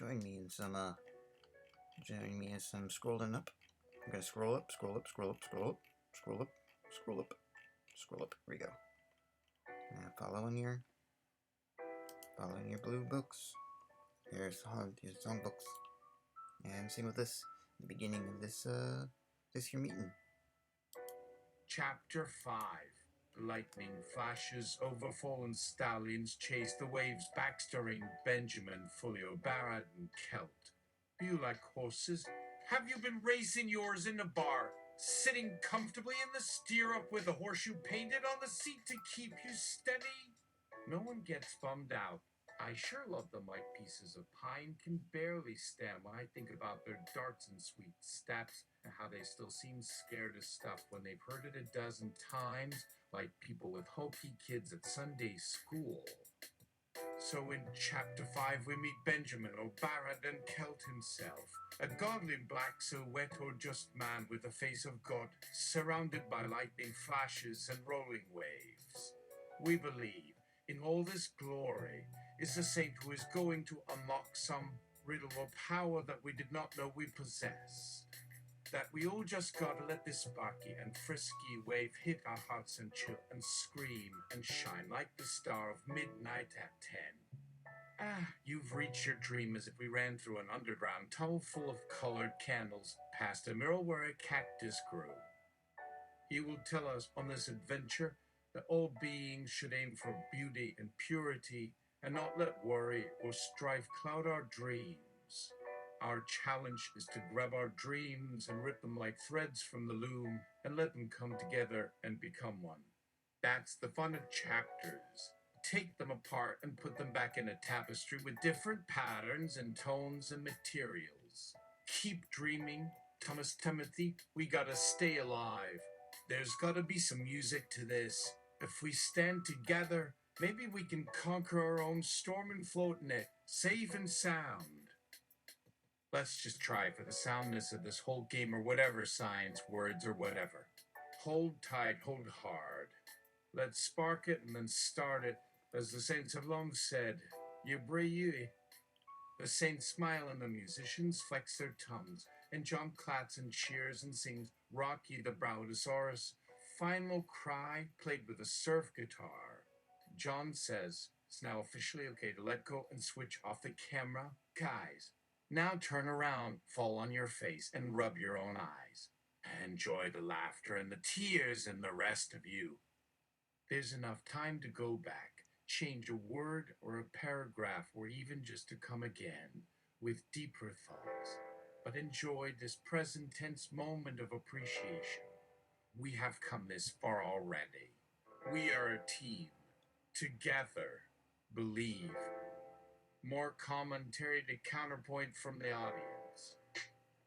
join me in some scrolling up. I'm gonna scroll up, scroll up, scroll up, scroll up, scroll up, scroll up, scroll up. Here we go. Now following your blue books. Here's some books. And same with this. The beginning of this here meeting. Chapter 5. Lightning flashes over fallen stallions chase the waves backstoring Benjamin, Folio, Barad, and Celt. Do you like horses? Have you been racing yours in a bar, sitting comfortably in the stirrup with a horseshoe painted on the seat to keep you steady? No one gets bummed out. I sure love them like pieces of pine can barely stand when I think about their darts and sweet steps and how they still seem scared of stuff when they've heard it a dozen times, like people with hokey kids at Sunday school. So in Chapter 5 we meet Benjamin, or Barad and Celt himself, a godly black silhouette or just man with the face of God, surrounded by lightning flashes and rolling waves. We believe in all this glory is a saint who is going to unlock some riddle or power that we did not know we possessed. That we all just gotta let this sparky and frisky wave hit our hearts and chill and scream and shine like the star of midnight at 10. You've reached your dream as if we ran through an underground tunnel full of colored candles past a mural where a cactus grew. He will tell us on this adventure that all beings should aim for beauty and purity and not let worry or strife cloud our dreams. Our challenge is to grab our dreams and rip them like threads from the loom and let them come together and become one. That's the fun of chapters. Take them apart and put them back in a tapestry with different patterns and tones and materials. Keep dreaming, Thomas Timothy. We gotta stay alive. There's gotta be some music to this. If we stand together, maybe we can conquer our own storm and float in it, safe and sound. Let's just try for the soundness of this whole game or whatever science, words, or whatever. Hold tight, hold hard. Let's spark it and then start it, as the saints have long said. Yui. The saints smile and the musicians flex their tongues, and John claps and cheers and sings Rocky the Browdosaurus, final cry played with a surf guitar. John says it's now officially okay to let go and switch off the camera. Guys, now turn around, fall on your face, and rub your own eyes. Enjoy the laughter and the tears and the rest of you. There's enough time to go back, change a word or a paragraph, or even just to come again with deeper thoughts. But enjoy this present tense moment of appreciation. We have come this far already. We are a team. Together. Believe. More commentary to counterpoint from the audience.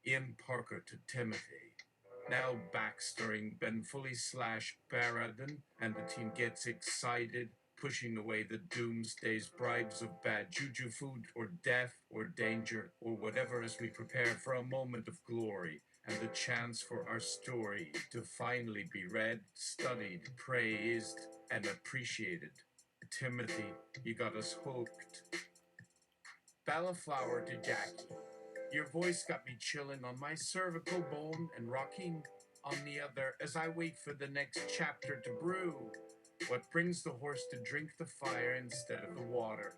Ian Parker to Timothy. Now backstoring Ben Foley / Baraden, and the team gets excited, pushing away the doomsday's bribes of bad juju food or death or danger or whatever as we prepare for a moment of glory and the chance for our story to finally be read, studied, praised, and appreciated. Timothy, you got us hooked. Bellaflower to Jackie. Your voice got me chilling on my cervical bone and rocking on the other as I wait for the next chapter to brew. What brings the horse to drink the fire instead of the water?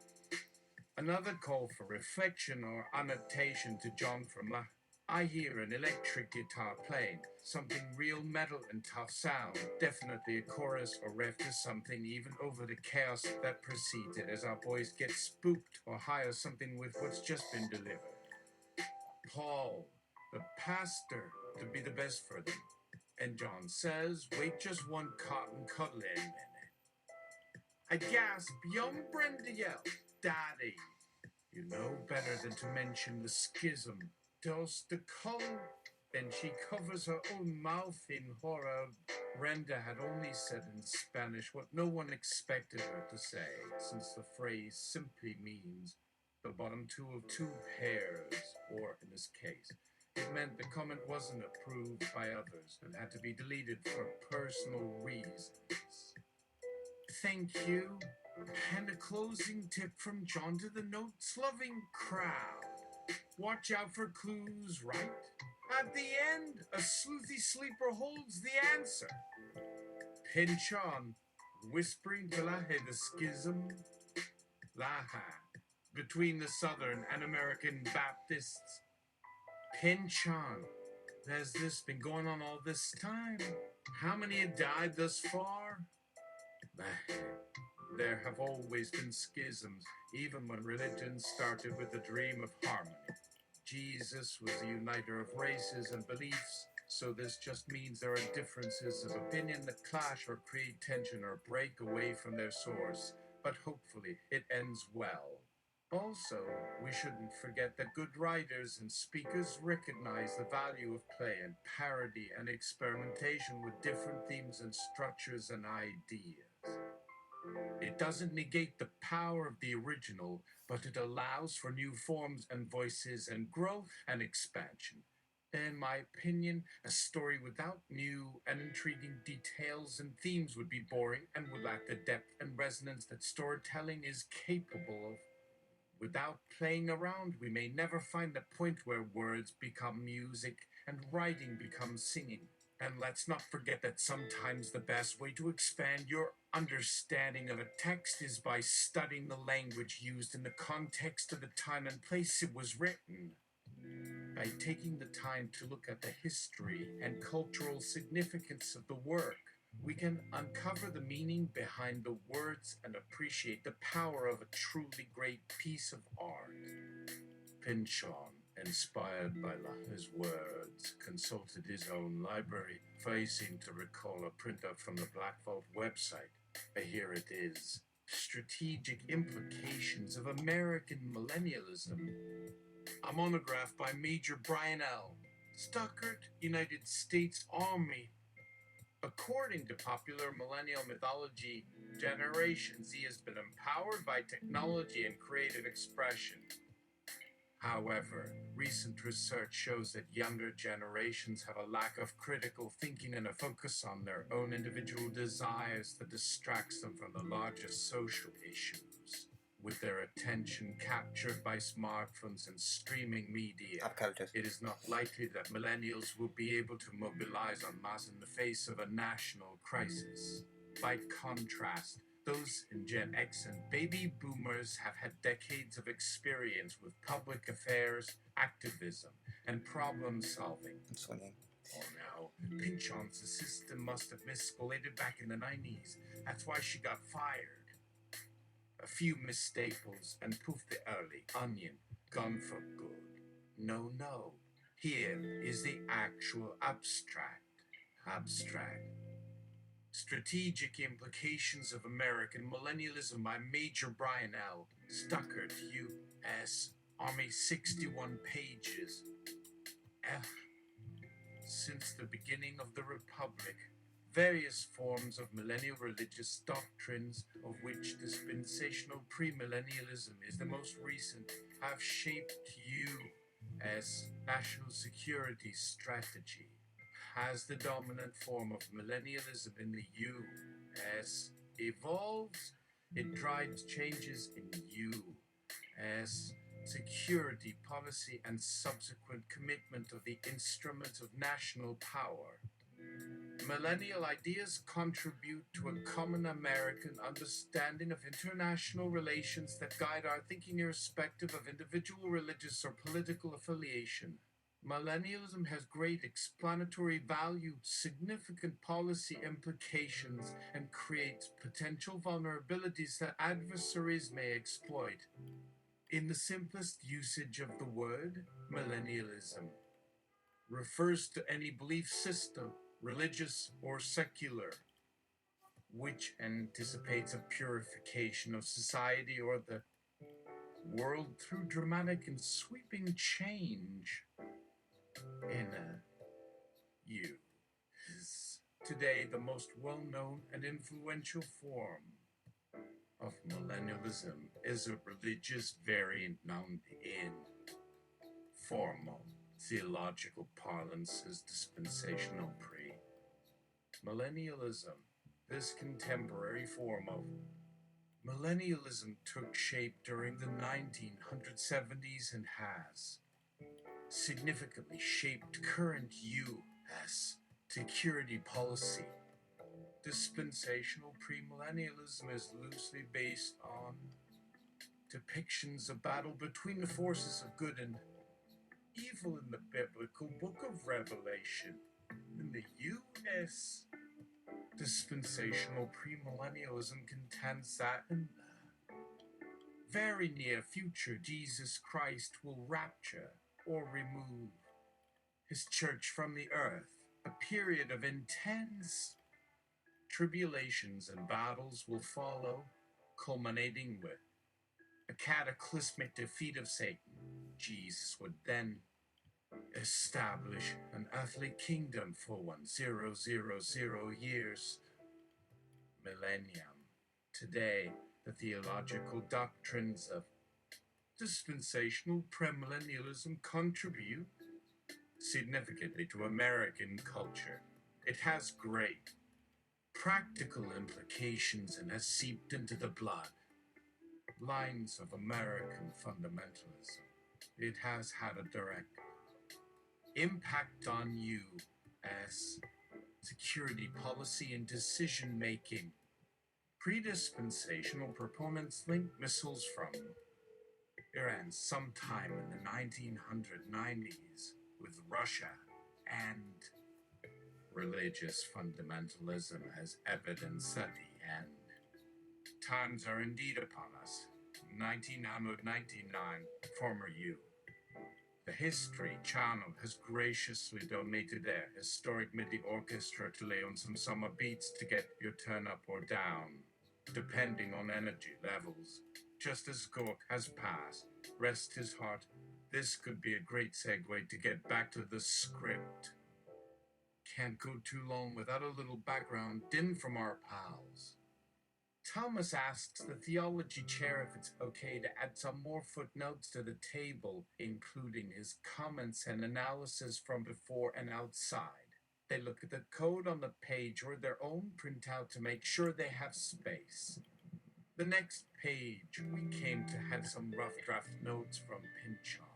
Another call for reflection or annotation to John from I hear an electric guitar playing, something real metal and tough sound, definitely a chorus or ref to something even over the chaos that precedes it as our boys get spooked or hire something with what's just been delivered. Paul, the pastor, to be the best for them. And John says, wait just one cotton cuddling minute. I gasp, young Brenda yelled, Daddy. You know better than to mention the schism. Does the color? Then she covers her own mouth in horror. Brenda had only said in Spanish what no one expected her to say, since the phrase simply means the bottom two of two pairs, or in this case, it meant the comment wasn't approved by others and had to be deleted for personal reasons. Thank you. And a closing tip from John to the notes-loving crowd. Watch out for clues, right? At the end, a sleuthy sleeper holds the answer. Pynchon, whispering to Lahe the schism. Laha, between the Southern and American Baptists. Pynchon, has this been going on all this time? How many have died thus far? There have always been schisms, even when religion started with the dream of harmony. Jesus was the uniter of races and beliefs, so this just means there are differences of opinion that clash or create tension or break away from their source, but hopefully it ends well. Also, we shouldn't forget that good writers and speakers recognize the value of play and parody and experimentation with different themes and structures and ideas. It doesn't negate the power of the original, but it allows for new forms and voices and growth and expansion. In my opinion, a story without new and intriguing details and themes would be boring and would lack the depth and resonance that storytelling is capable of. Without playing around, we may never find the point where words become music and writing becomes singing. And let's not forget that sometimes the best way to expand your understanding of a text is by studying the language used in the context of the time and place it was written. By taking the time to look at the history and cultural significance of the work, we can uncover the meaning behind the words and appreciate the power of a truly great piece of art. Pynchon, inspired by Laha's words, consulted his own library, facing to recall a printout from the Black Vault website. Here it is. Strategic Implications of American Millennialism. A monograph by Major Brian L. Stuckert, United States Army. According to popular millennial mythology, Generation Z has been empowered by technology and creative expression. However, recent research shows that younger generations have a lack of critical thinking and a focus on their own individual desires that distracts them from the larger social issues. With their attention captured by smartphones and streaming media, Upcounters. it is not likely that millennials will be able to mobilize en masse in the face of a national crisis. By contrast, those in Gen X and baby boomers have had decades of experience with public affairs, activism, and problem solving. I'm swinging. Oh no, Pynchon's assistant must have miscalated back in the 90s. That's why she got fired. A few misstaples and poof the early onion, gone for good. No. Here is the actual abstract. Strategic Implications of American Millennialism by Major Brian L. Stuckert, U.S. Army, 61 pages. Since the beginning of the Republic, various forms of millennial religious doctrines, of which dispensational premillennialism is the most recent, have shaped U.S. national security strategy. As the dominant form of millennialism in the U.S. evolves, it drives changes in U.S. security policy and subsequent commitment of the instruments of national power. Millennial ideas contribute to a common American understanding of international relations that guide our thinking irrespective of individual religious or political affiliation. Millennialism has great explanatory value, significant policy implications, and creates potential vulnerabilities that adversaries may exploit. In the simplest usage of the word, millennialism refers to any belief system, religious or secular, which anticipates a purification of society or the world through dramatic and sweeping change. Today, the most well-known and influential form of millennialism is a religious variant known in formal theological parlance as dispensational pre. Millennialism, this contemporary form of Millennialism took shape during the 1970s and has significantly shaped current U.S. security policy. Dispensational premillennialism is loosely based on depictions of battle between the forces of good and evil in the biblical book of Revelation. In the U.S., dispensational premillennialism contends that in the very near future, Jesus Christ will rapture or remove his church from the earth. A period of intense tribulations and battles will follow, culminating with a cataclysmic defeat of Satan. Jesus would then establish an earthly kingdom for 1000 years, millennium. Today, the theological doctrines of dispensational premillennialism contribute significantly to American culture. It has great practical implications and has seeped into the blood lines of American fundamentalism. It has had a direct impact on U.S. security policy and decision making. Pre-dispensational proponents linked missiles from Iran sometime in the 1990s with Russia and religious fundamentalism as evidence at the end. Times are indeed upon us. 1999, former you. The History Channel has graciously donated their historic MIDI orchestra to lay on some summer beats to get your turn up or down, depending on energy levels. Just as Gork has passed, rest his heart, this could be a great segue to get back to the script. Can't go too long without a little background din from our pals. Thomas asks the theology chair if it's okay to add some more footnotes to the table, including his comments and analysis from before and outside. They look at the code on the page or their own printout to make sure they have space. The next page, we came to have some rough draft notes from Pynchon.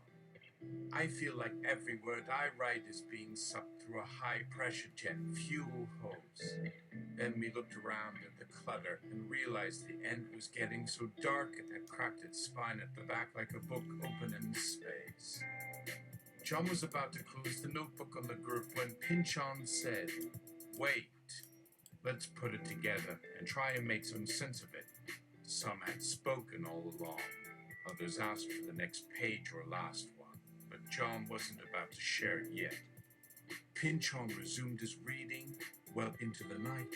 I feel like every word I write is being sucked through a high-pressure jet fuel hose. Then we looked around at the clutter and realized the end was getting so dark it had cracked its spine at the back like a book open in space. John was about to close the notebook on the group when Pynchon said, "Wait, let's put it together and try and make some sense of it." Some had spoken all along. Others asked for the next page or last one. But John wasn't about to share it yet. Pynchon resumed his reading well into the night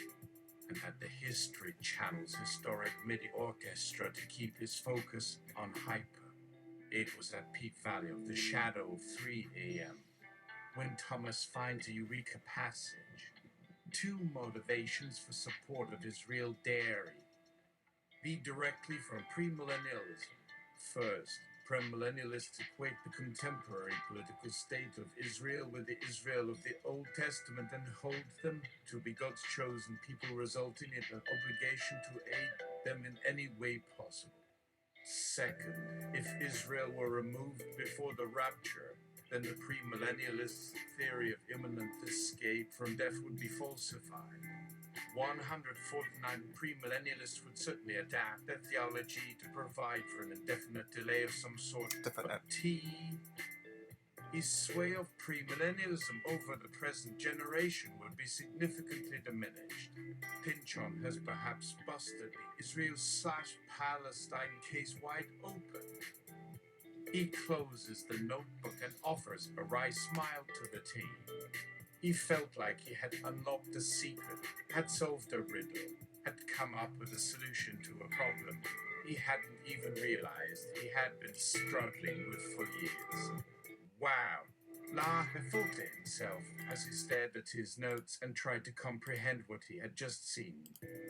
and had the History Channel's historic MIDI orchestra to keep his focus on hyper. It was at peak value of the shadow of 3 a.m. when Thomas finds a Eureka passage. 2 motivations for support of his real dairy. Be directly from premillennialism. First, premillennialists equate the contemporary political state of Israel with the Israel of the Old Testament and hold them to be God's chosen people, resulting in an obligation to aid them in any way possible. Second, if Israel were removed before the rapture, then the premillennialists' theory of imminent escape from death would be falsified. 149 premillennialists would certainly adapt their theology to provide for an indefinite delay of some sort. But his sway of premillennialism over the present generation would be significantly diminished. Pynchon has perhaps busted the Israel/Palestine case wide open. He closes the notebook and offers a wry smile to the team. He felt like he had unlocked a secret, had solved a riddle, had come up with a solution to a problem he hadn't even realized he had been struggling with for years. Wow, La had thought to himself as he stared at his notes and tried to comprehend what he had just seen.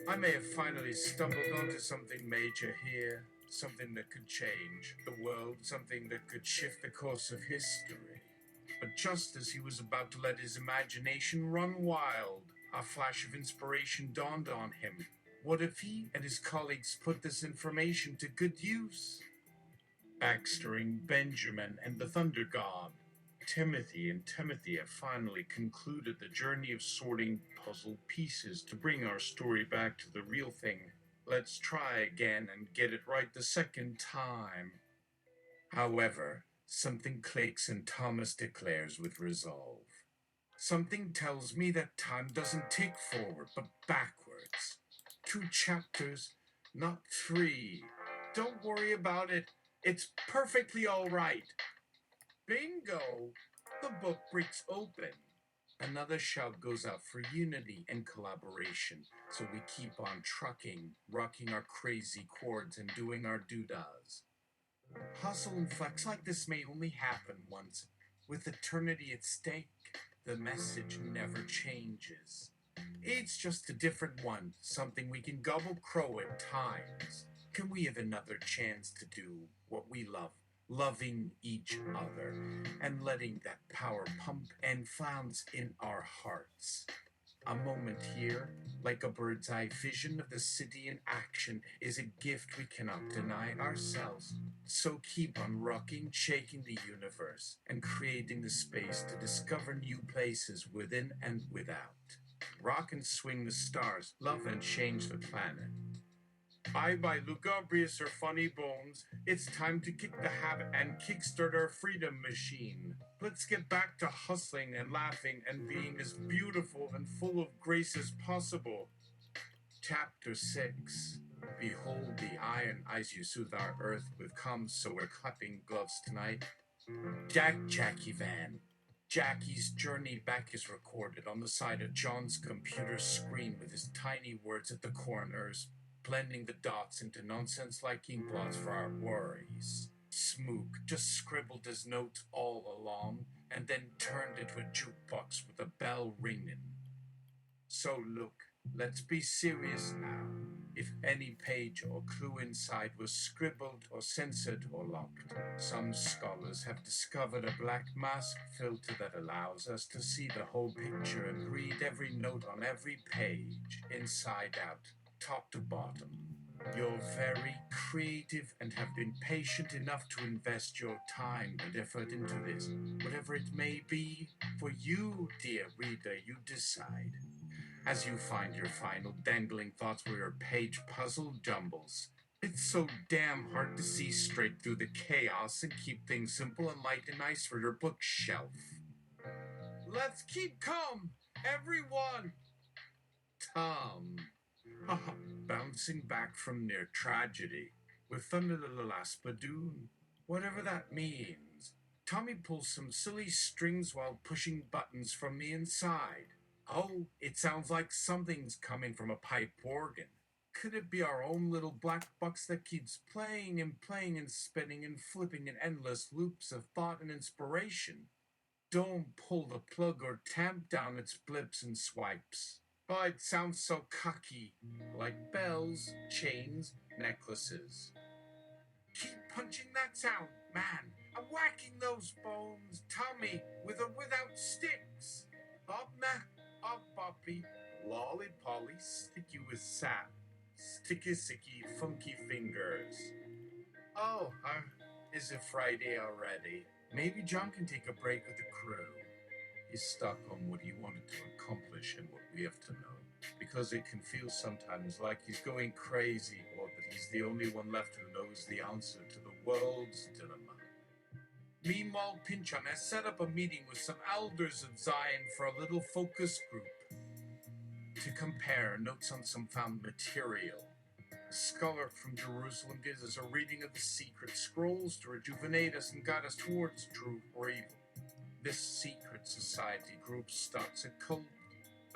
I may have finally stumbled onto something major here, something that could change the world, something that could shift the course of history. But just as he was about to let his imagination run wild, a flash of inspiration dawned on him. What if he and his colleagues put this information to good use? Baxtering Benjamin and the Thunder God. Timothy and Timothy have finally concluded the journey of sorting puzzle pieces to bring our story back to the real thing. Let's try again and get it right the second time. However, something clicks and Thomas declares with resolve. Something tells me that time doesn't tick forward, but backwards. 2 chapters, not 3. Don't worry about it. It's perfectly all right. Bingo! The book breaks open. Another shout goes out for unity and collaboration, so we keep on trucking, rocking our crazy chords and doing our doodads. Hustle and flex like this may only happen once. With eternity at stake, the message never changes. It's just a different one, something we can gobble crow at times. Can we have another chance to do what we love, loving each other, and letting that power pump and flounce in our hearts? A moment here, like a bird's eye vision of the city in action, is a gift we cannot deny ourselves. So keep on rocking, shaking the universe, and creating the space to discover new places within and without. Rock and swing the stars, love and change the planet. Bye bye, lugubrious or funny bones. It's time to kick the habit and kickstart our freedom machine. Let's get back to hustling and laughing and being as beautiful and full of grace as possible. Chapter 6. Behold the iron eyes you soothe our earth with calm, so we're clapping gloves tonight. Jackie Van. Jackie's journey back is recorded on the side of John's computer screen with his tiny words at the corners, blending the dots into nonsense like ink blots for our worries. Smook just scribbled his notes all along and then turned into a jukebox with a bell ringing. So look, let's be serious now. If any page or clue inside was scribbled or censored or locked, some scholars have discovered a black mask filter that allows us to see the whole picture and read every note on every page, inside out, top to bottom. You're very creative and have been patient enough to invest your time and effort into this. Whatever it may be, for you, dear reader, you decide. As you find your final dangling thoughts were your page puzzle jumbles. It's so damn hard to see straight through the chaos and keep things simple and light and nice for your bookshelf. Let's keep calm, everyone! Tom. Bouncing back from near tragedy with Thunderlaspadoon, whatever that means. Tommy pulls some silly strings while pushing buttons from the inside. Oh, it sounds like something's coming from a pipe organ. Could it be our own little black box that keeps playing and playing and spinning and flipping in endless loops of thought and inspiration? Don't pull the plug or tamp down its blips and swipes. Oh, it sounds so cocky, like bells, chains, necklaces. Keep punching that sound, man. I'm whacking those bones, Tommy, with or without sticks. Up, up, Boppy, lolly polly, sticky with sap, sticky, sicky, funky fingers. Oh, is it Friday already? Maybe John can take a break with the crew. He's stuck on what he wanted to accomplish and what we have to know, because it can feel sometimes like he's going crazy or that he's the only one left who knows the answer to the world's dilemma. Meanwhile, Pynchon has set up a meeting with some elders of Zion for a little focus group to compare notes on some found material. A scholar from Jerusalem gives us a reading of the secret scrolls to rejuvenate us and guide us towards truth or evil. This secret society group starts a cult,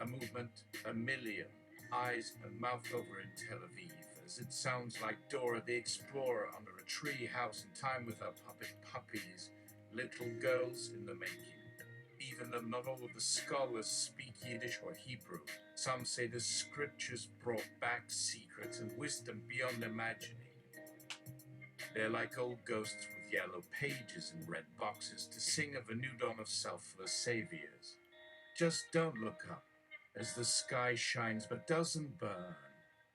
a movement, a million eyes and mouth over in Tel Aviv, as it sounds like Dora the Explorer under a tree house in time with her puppet puppies, little girls in the making. Even though not all of the scholars speak Yiddish or Hebrew, some say the scriptures brought back secrets and wisdom beyond imagining. They're like old ghosts with yellow pages and red boxes to sing of a new dawn of selfless saviors. Just don't look up, as the sky shines but doesn't burn.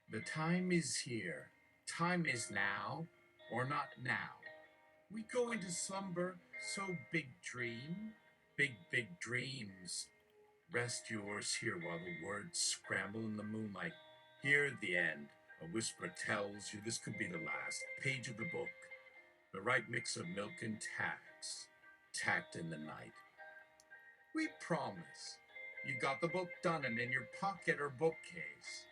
The time is here. Time is now, or not now. We go into slumber, so big dream, big dreams. Rest yours here while the words scramble in the moonlight. Hear the end. A whisper tells you this could be the last page of the book. The right mix of milk and tacks, tacked in the night. We promise. You got the book done and in your pocket or bookcase.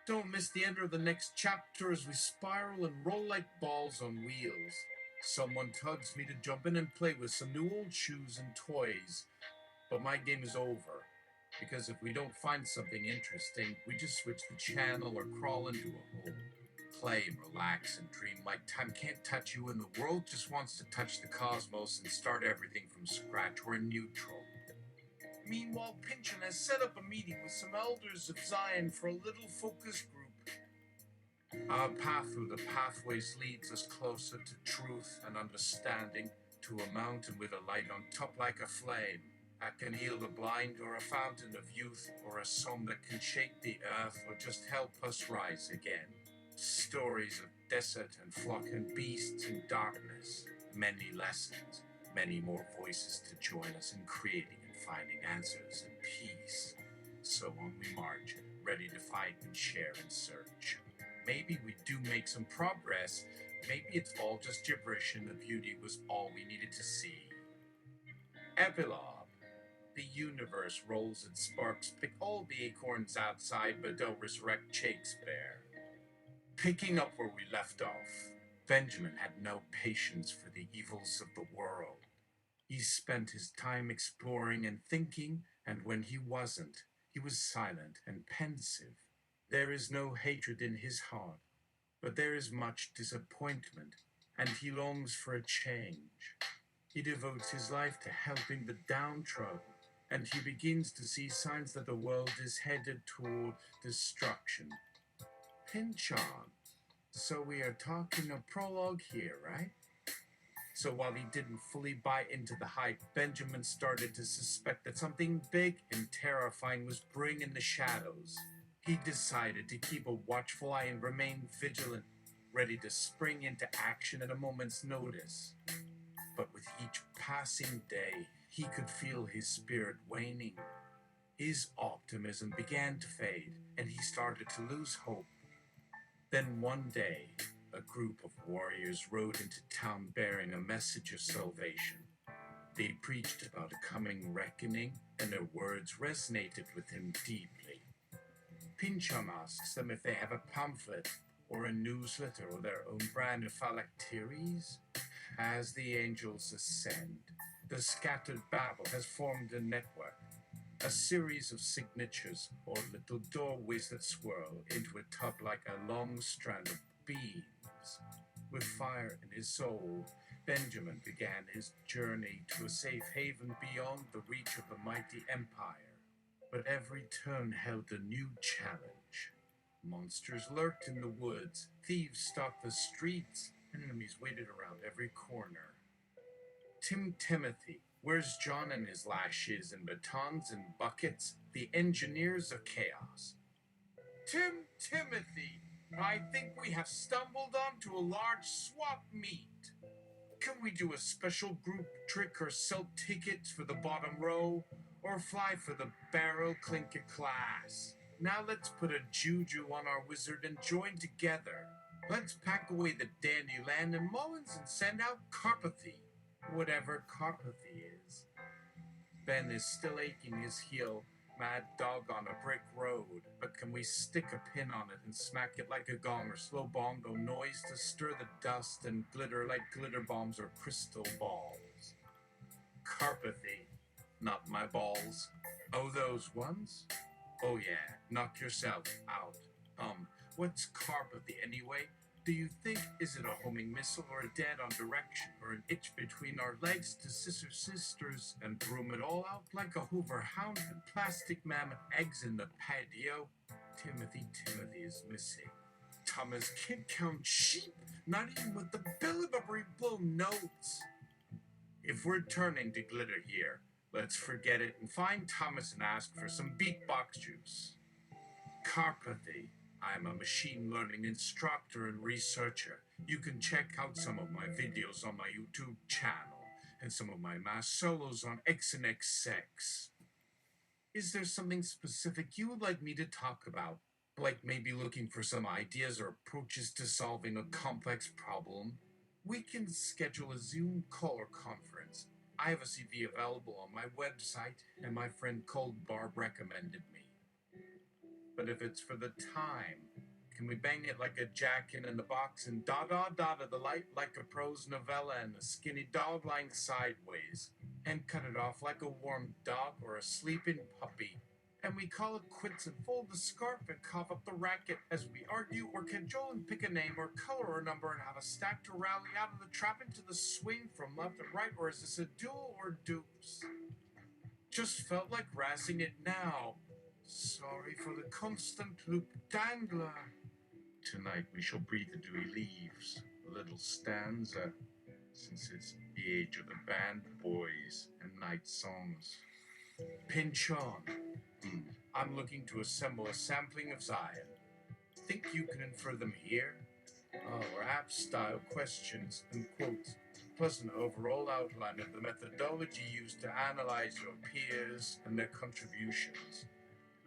Don't miss the end of the next chapter as we spiral and roll like balls on wheels. Someone tugs me to jump in and play with some new old shoes and toys. But my game is over. Because if we don't find something interesting, we just switch the channel or crawl into a hole. Play and relax and dream like time can't touch you and the world just wants to touch the cosmos and start everything from scratch. We're neutral. Meanwhile, Pynchon has set up a meeting with some elders of Zion for a little focus group. Our path through the pathways leads us closer to truth and understanding, to a mountain with a light on top like a flame. That can heal the blind, or a fountain of youth, or a song that can shake the earth, or just help us rise again. Stories of desert and flock and beasts and darkness. Many lessons, many more voices to join us in creating and finding answers and peace. So on we march, ready to fight and share and search. Maybe we do make some progress. Maybe it's all just gibberish and the beauty was all we needed to see. Epilogue. The universe rolls and sparks, pick all the acorns outside, but don't resurrect Shakespeare. Picking up where we left off, Benjamin had no patience for the evils of the world. He spent his time exploring and thinking, and when he wasn't, he was silent and pensive. There is no hatred in his heart, but there is much disappointment, and he longs for a change. He devotes his life to helping the downtrodden, and he begins to see signs that the world is headed toward destruction. Pynchon. So we are talking a prologue here, right? So while he didn't fully buy into the hype, Benjamin started to suspect that something big and terrifying was brewing in the shadows. He decided to keep a watchful eye and remain vigilant, ready to spring into action at a moment's notice. But with each passing day, he could feel his spirit waning. His optimism began to fade, and he started to lose hope. Then one day, a group of warriors rode into town bearing a message of salvation. They preached about a coming reckoning, and their words resonated with him deeply. Pynchon asks them if they have a pamphlet, or a newsletter, or their own brand of phylacteries. As the angels ascend, the scattered babble has formed a network, a series of signatures or little doorways that swirl into a tub like a long strand of beams. With fire in his soul, Benjamin began his journey to a safe haven beyond the reach of the mighty empire. But every turn held a new challenge. Monsters lurked in the woods, thieves stalked the streets, enemies waited around every corner. Timothy, where's John and his lashes and batons and buckets, the engineers of chaos? Timothy, I think we have stumbled onto a large swap meet. Can we do a special group trick or sell tickets for the bottom row, or fly for the barrel clinker class? Now let's put a juju on our wizard and join together. Let's pack away the Dandyland and Mullins and send out Carpathy, whatever Carpathy is. Ben is still aching his heel, mad dog on a brick road, but can we stick a pin on it and smack it like a gong or slow bongo noise to stir the dust and glitter like glitter bombs or crystal balls? Carpathy, not my balls. Oh, those ones? Oh yeah, knock yourself out. What's Carpathy anyway? Do you think, is it a homing missile or a dead on direction or an itch between our legs to sisters and broom it all out like a Hoover hound and plastic mammoth eggs in the patio? Timothy is missing. Thomas can't count sheep, not even with the Billibubbery blown notes. If we're turning to glitter here, let's forget it and find Thomas and ask for some beatbox juice. Carpathy. I'm a machine learning instructor and researcher. You can check out some of my videos on my YouTube channel and some of my mass solos on X and XX. Is there something specific you would like me to talk about? Like maybe looking for some ideas or approaches to solving a complex problem? We can schedule a Zoom call or conference. I have a CV available on my website, and my friend Cold Barb recommended me. But if it's for the time, can we bang it like a jack in the box and da to the light like a prose novella and a skinny dog lying sideways, and cut it off like a warm dog or a sleeping puppy? And we call it quits and fold the scarf and cough up the racket as we argue or cajole and pick a name or color or number and have a stack to rally out of the trap into the swing from left and right, or is this a duel or dupes? Just felt like razzing it now. Sorry for the constant loop dangler. Tonight we shall breathe the dewy leaves, a little stanza, since it's the age of the band boys and night songs. Pynchon. I'm looking to assemble a sampling of Zion. Think you can infer them here? Or app-style questions and quotes, plus an overall outline of the methodology used to analyze your peers and their contributions.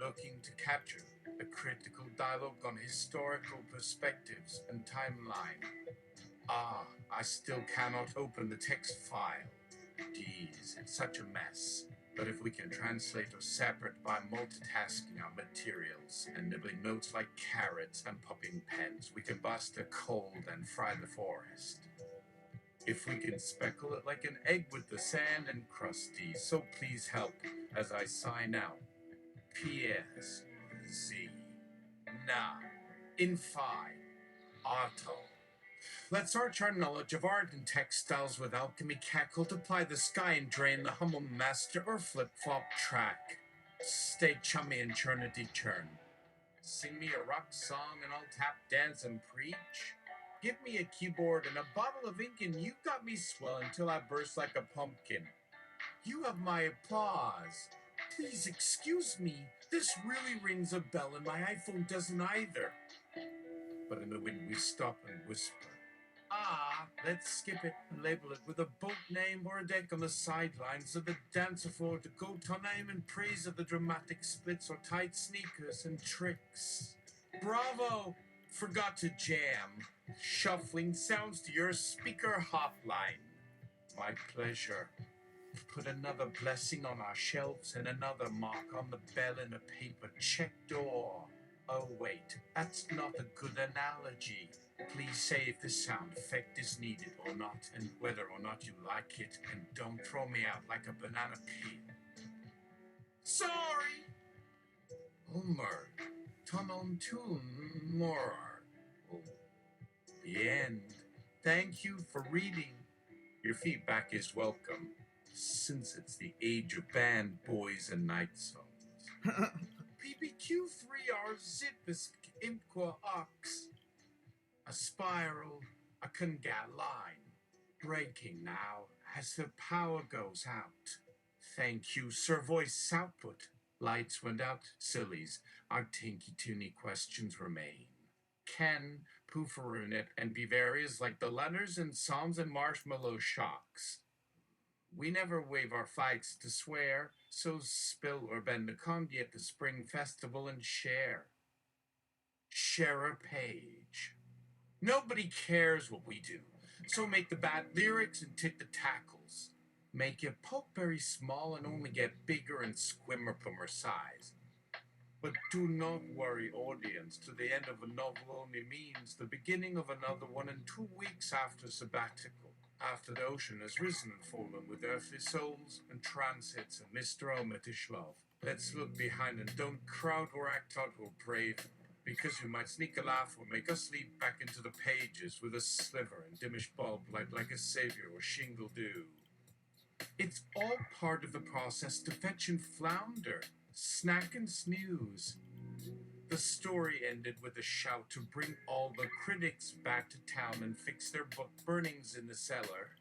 Looking to capture a critical dialogue on historical perspectives and timeline. I still cannot open the text file. Geez, it's such a mess. But if we can translate or separate by multitasking our materials and nibbling notes like carrots and popping pens, we can bust a cold and fry the forest. If we can speckle it like an egg with the sand and crusty, so please help as I sign out. P.S. Z. Na. In Phi. Otto. Let's arch our knowledge of art and textiles with alchemy cackle to ply the sky and drain the humble master or flip-flop track. Stay chummy and churnity churn. Sing me a rock song and I'll tap dance and preach. Give me a keyboard and a bottle of ink and you got me swelling till I burst like a pumpkin. You have my applause. Please excuse me, this really rings a bell and my iPhone doesn't either. But in the wind we stop and whisper. Let's skip it and label it with a boat name or a deck on the sidelines of the dancer floor to go to name in praise of the dramatic splits or tight sneakers and tricks. Bravo! Forgot to jam. Shuffling sounds to your speaker hotline. My pleasure. Put another blessing on our shelves and another mark on the bell in a paper check door. Oh wait, that's not a good analogy. Please say if this sound effect is needed or not, and whether or not you like it, and don't throw me out like a banana peel. Sorry! Homer, ton on tune, more. The end. Thank you for reading. Your feedback is welcome, since it's the age of band boys and night songs. PPQ3R Zipisk Imqua Ox. A spiral, a congat line. Breaking now as the power goes out. Thank you, Sir Voice output. Lights went out, sillies. Our tinky-toony questions remain. Can poofer in it and be various like the letters and psalms and marshmallow shocks. We never wave our flags to swear, so spill or bend the congy at the spring festival and share. Share a page. Nobody cares what we do, so make the bad lyrics and tick the tackles. Make your pulp very small and only get bigger and squimmer-plummer size. But do not worry, audience, to the end of a novel only means the beginning of another one in 2 weeks after sabbatical, after the ocean has risen and fallen with earthly souls and transits and Mr. Omitish love. Let's look behind and don't crowd or act out or brave, because you might sneak a laugh or make us leap back into the pages with a sliver and dimmish bulb like a savior or shingle do. It's all part of the process to fetch and flounder, snack and snooze. The story ended with a shout to bring all the critics back to town and fix their book burnings in the cellar.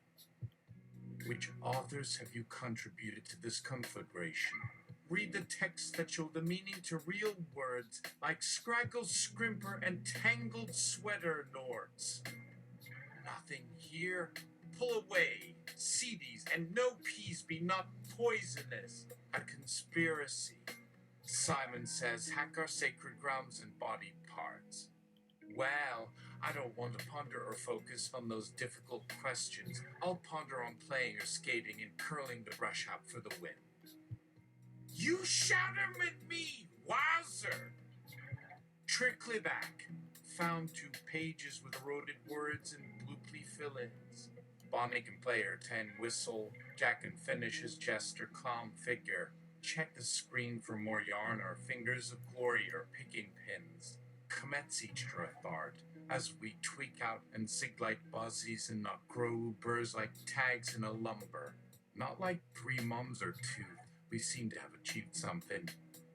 Which authors have you contributed to this conflagration? Read the texts that show the meaning to real words like scraggle, scrimper, and tangled sweater norts. Nothing here. Pull away. Seedies, and no peas be not poisonous. A conspiracy. Simon says, hack our sacred grounds and body parts. Well, I don't want to ponder or focus on those difficult questions. I'll ponder on playing or skating and curling the brush up for the win. You shout 'em at me, wowzer! Trickly back. Found 2 pages with eroded words and blooply fill-ins. Bonnie can play her 10 whistle. Jack can finish his jester clown figure. Check the screen for more yarn or fingers of glory or picking pins. Commence each drift art as we tweak out and zig like buzzies and not grow burrs like tags in a lumber. Not like 3 mums or 2. We seem to have achieved something.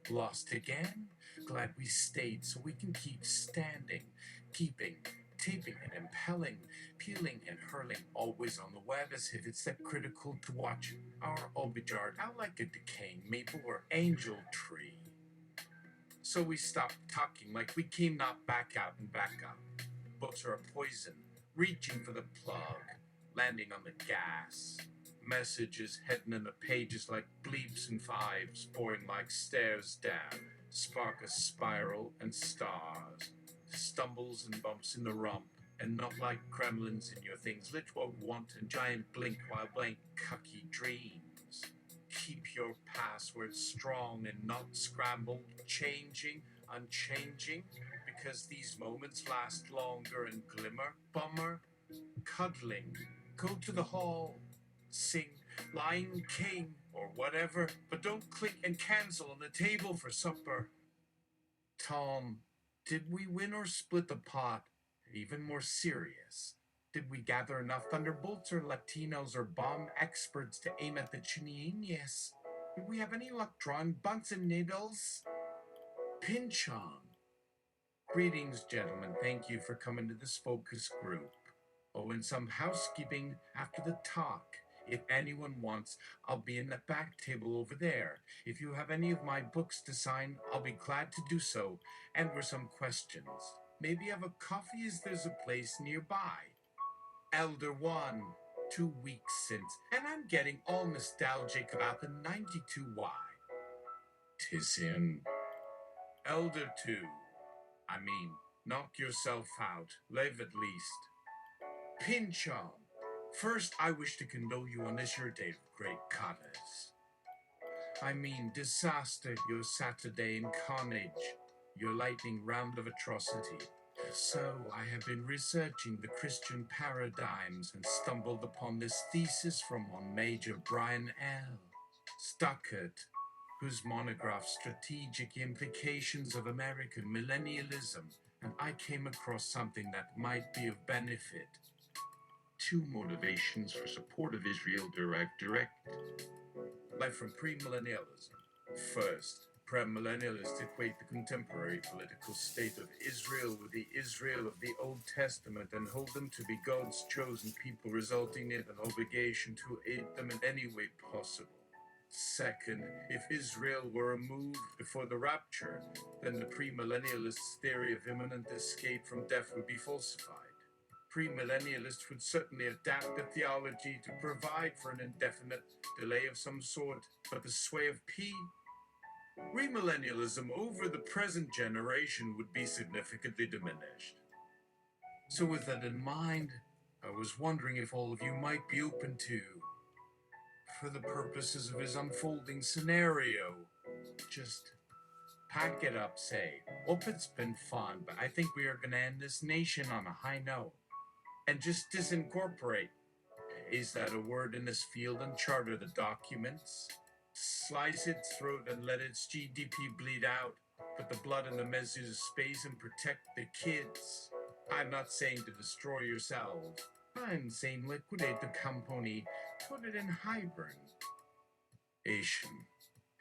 Lost again? Glad we stayed so we can keep standing, keeping, taping and impelling, peeling and hurling, always on the web as if it's that critical to watch our obijard out like a decaying maple or angel tree. So we stopped talking like we came not back out and back up. Books are a poison, reaching for the plug, landing on the gas. Messages heading in the pages like bleeps and fives, pouring like stairs down, spark a spiral and stars. Stumbles and bumps in the rump, and not like kremlins in your things, lit what want and giant blink while blank cucky dreams. Keep your password strong and not scrambled, changing, unchanging, because these moments last longer and glimmer, bummer, cuddling, go to the hall, sing Lion King or whatever, but don't click and cancel on the table for supper. Tom, did we win or split the pot? Even more serious, did we gather enough thunderbolts or Latinos or bomb experts to aim at the chinieñas? Did we have any luck drawing bunts and needles? Pynchon. Greetings, gentlemen. Thank you for coming to this focus group. Oh, and some housekeeping after the talk. If anyone wants, I'll be in the back table over there. If you have any of my books to sign, I'll be glad to do so. And for some questions. Maybe have a coffee as there's a place nearby. Elder 1, 2 weeks since, and I'm getting all nostalgic about the 92Y. 'Tis him. Elder 2, I mean, knock yourself out, live at least. Pynchon. First, I wish to condole you on this your day of great colours. I mean, disaster, your Saturday in carnage, your lightning round of atrocity. So, I have been researching the Christian paradigms and stumbled upon this thesis from one Major Brian L. Stuckert, whose monograph Strategic Implications of American Millennialism, and I came across something that might be of benefit. 2 motivations for support of Israel direct. Life from premillennialism. First, premillennialists equate the contemporary political state of Israel with the Israel of the Old Testament and hold them to be God's chosen people, resulting in an obligation to aid them in any way possible. Second, if Israel were removed before the rapture, then the premillennialists' theory of imminent escape from death would be falsified. Premillennialists would certainly adapt the theology to provide for an indefinite delay of some sort, but the sway of premillennialism over the present generation would be significantly diminished. So with that in mind, I was wondering if all of you might be open to, for the purposes of his unfolding scenario, just pack it up, say, hope it's been fun, but I think we are going to end this nation on a high note. And just disincorporate. Is that a word in this field and charter the documents? Slice its throat and let its GDP bleed out. Put the blood in the measures of space and protect the kids. I'm not saying to destroy yourselves. I'm saying liquidate the company. Put it in hibernation.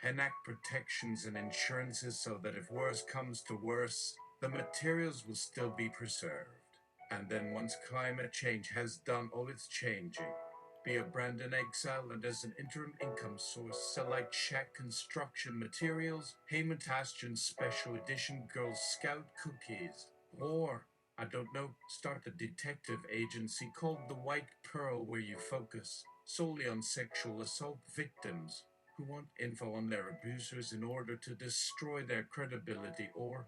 Enact protections and insurances so that if worse comes to worse, the materials will still be preserved. And then once climate change has done all its changing, be a brand in exile and as an interim income source, sell like shack construction materials, Haymantastion special edition Girl Scout cookies. Or, I don't know, start a detective agency called The White Pearl where you focus solely on sexual assault victims who want info on their abusers in order to destroy their credibility, or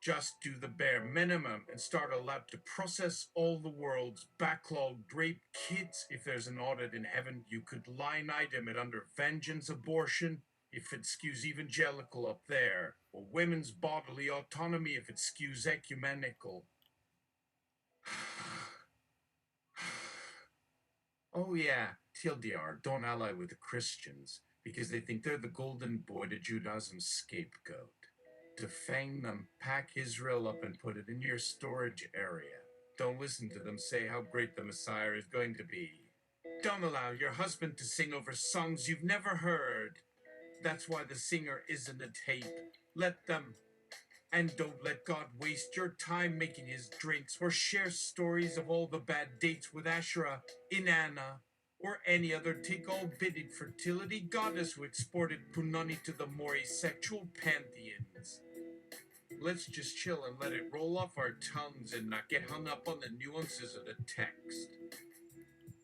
just do the bare minimum and start a lab to process all the world's backlogged rape kids. If there's an audit in heaven, you could line item it under vengeance abortion if it skews evangelical up there, or women's bodily autonomy if it skews ecumenical. Oh yeah, TLDR, don't ally with the Christians, because they think they're the golden boy to Judaism's scapegoat. Defang them, pack Israel up and put it in your storage area. Don't listen to them say how great the Messiah is going to be. Don't allow your husband to sing over songs you've never heard. That's why the singer isn't a tape. Let them. And don't let God waste your time making his drinks or share stories of all the bad dates with Asherah, Inanna, or any other take-all-bitted fertility goddess who exported Punani to the more asexual pantheons. Let's just chill and let it roll off our tongues and not get hung up on the nuances of the text.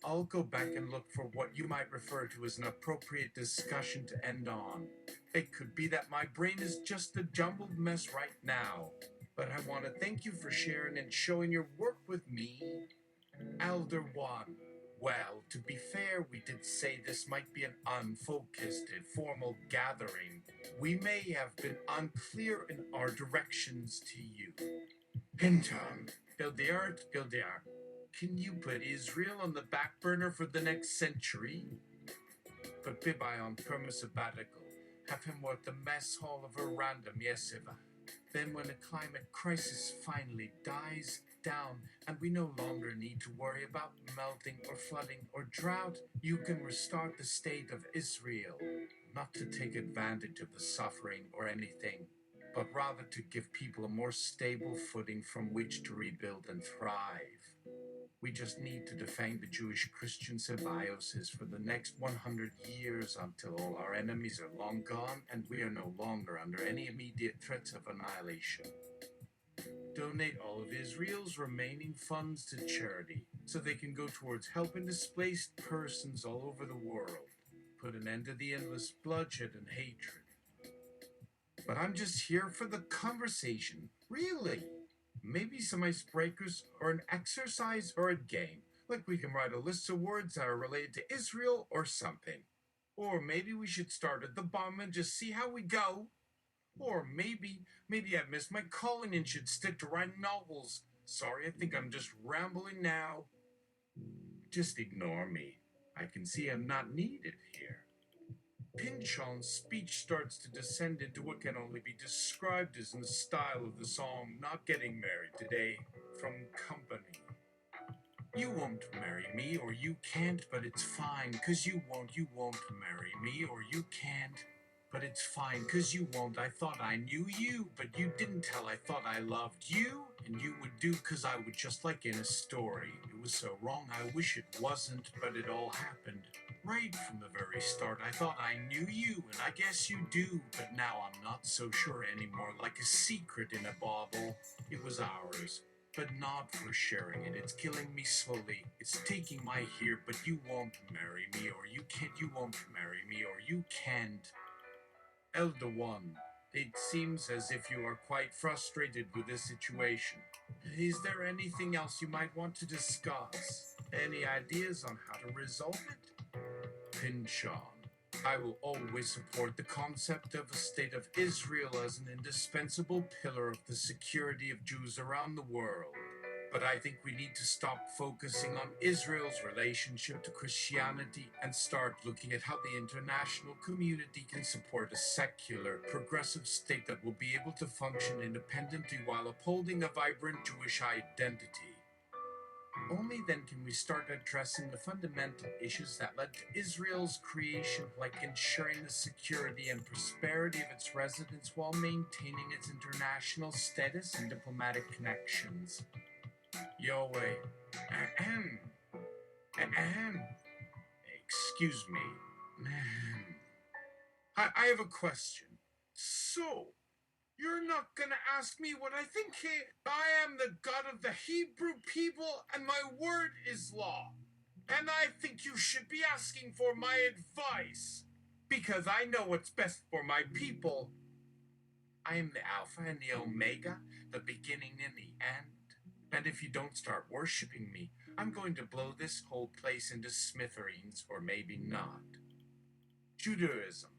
I'll go back and look for what you might refer to as an appropriate discussion to end on. It could be that my brain is just a jumbled mess right now, but I want to thank you for sharing and showing your work with me, Elder One. Well, to be fair, we did say this might be an unfocused, informal gathering. We may have been unclear in our directions to you. Pynchon, Gildart, can you put Israel on the back burner for the next century? Put Bibai on perma-sabbatical. Have him work the mess hall of a random yeshiva. Then when a climate crisis finally dies down and we no longer need to worry about melting or flooding or drought, you can restart the state of Israel, not to take advantage of the suffering or anything, but rather to give people a more stable footing from which to rebuild and thrive. We just need to defend the Jewish-Christian symbiosis for the next 100 years until all our enemies are long gone and we are no longer under any immediate threats of annihilation. Donate all of Israel's remaining funds to charity so they can go towards helping displaced persons all over the world. Put an end to the endless bloodshed and hatred. But I'm just here for the conversation, really. Maybe some icebreakers or an exercise or a game. Like we can write a list of words that are related to Israel or something. Or maybe we should start at the bottom and just see how we go. Or maybe I've missed my calling and should stick to writing novels. Sorry, I think I'm just rambling now. Just ignore me. I can see I'm not needed here. Pynchon's speech starts to descend into what can only be described as in the style of the song Not Getting Married Today from Company. You won't marry me, or you can't, but it's fine, 'cause you won't marry me, or you can't, but it's fine, 'cause you won't. I thought I knew you, but you didn't tell I thought I loved you, and you would do 'cause I would just like in a story. It was so wrong, I wish it wasn't, but it all happened. Right from the very start, I thought I knew you, and I guess you do, but now I'm not so sure anymore, like a secret in a bauble. It was ours, but not for sharing it. It's killing me slowly. It's taking my here, but you won't marry me, or you can't. You won't marry me, or you can't. Elder One, it seems as if you are quite frustrated with this situation. Is there anything else you might want to discuss? Any ideas on how to resolve it? Pynchon, I will always support the concept of a state of Israel as an indispensable pillar of the security of Jews around the world. But I think we need to stop focusing on Israel's relationship to Christianity and start looking at how the international community can support a secular, progressive state that will be able to function independently while upholding a vibrant Jewish identity. Only then can we start addressing the fundamental issues that led to Israel's creation, like ensuring the security and prosperity of its residents while maintaining its international status and diplomatic connections. Yahweh. Ahem. And, excuse me, I have a question. So, you're not gonna ask me what I think here? I am the God of the Hebrew people, and my word is law. And I think you should be asking for my advice. Because I know what's best for my people. I am the Alpha and the Omega, the beginning and the end. And if you don't start worshiping me, I'm going to blow this whole place into smithereens, or maybe not. Judaism.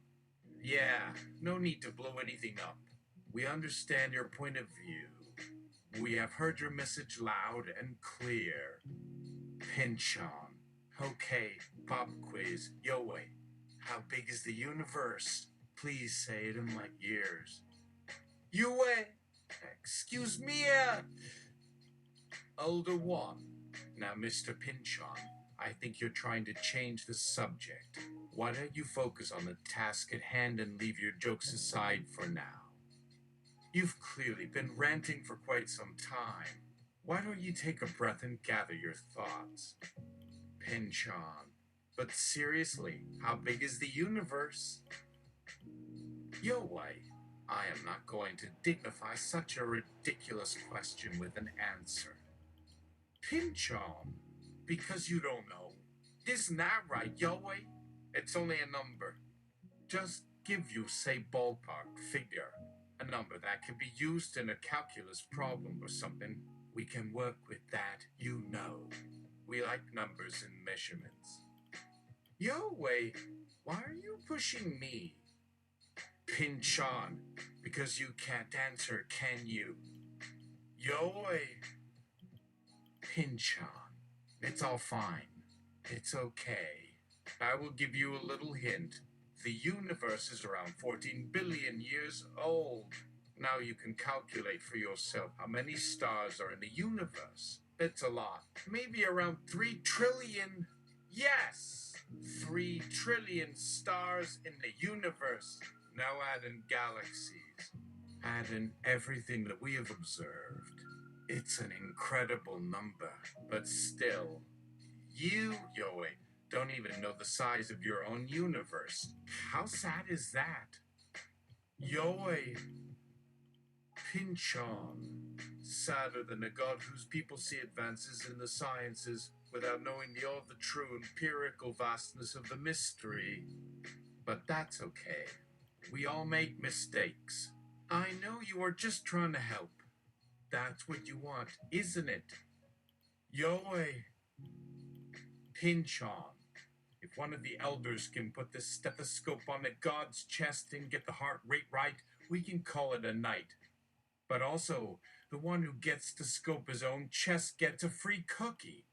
Yeah, no need to blow anything up. We understand your point of view. We have heard your message loud and clear. Pynchon. Okay, pop quiz. Yahweh, how big is the universe? Please say it in like years. Yahweh, excuse me, Elder One. Now, Mr. Pynchon, I think you're trying to change the subject. Why don't you focus on the task at hand and leave your jokes aside for now? You've clearly been ranting for quite some time. Why don't you take a breath and gather your thoughts? Pynchon. But seriously, how big is the universe? Yahweh, I am not going to dignify such a ridiculous question with an answer. Pynchon, because you don't know. Isn't that right, Yahweh? It's only a number. Just give you, say, ballpark figure. A number that can be used in a calculus problem or something. We can work with that, you know. We like numbers and measurements. Yahweh, why are you pushing me? Pynchon, because you can't answer, can you? Yahweh. Pynchon, it's all fine. It's okay. I will give you a little hint. The universe is around 14 billion years old. Now you can calculate for yourself how many stars are in the universe. It's a lot. Maybe around 3 trillion. Yes! 3 trillion stars in the universe. Now add in galaxies. Add in everything that we have observed. It's an incredible number, but still, you, Yahweh, don't even know the size of your own universe. How sad is that? Yahweh, Pynchon, sadder than a god whose people see advances in the sciences without knowing all the true empirical vastness of the mystery. But that's okay. We all make mistakes. I know you are just trying to help. That's what you want, isn't it? Yahweh. Pynchon. If one of the elders can put this stethoscope on the god's chest and get the heart rate right, we can call it a night. But also, the one who gets to scope his own chest gets a free cookie.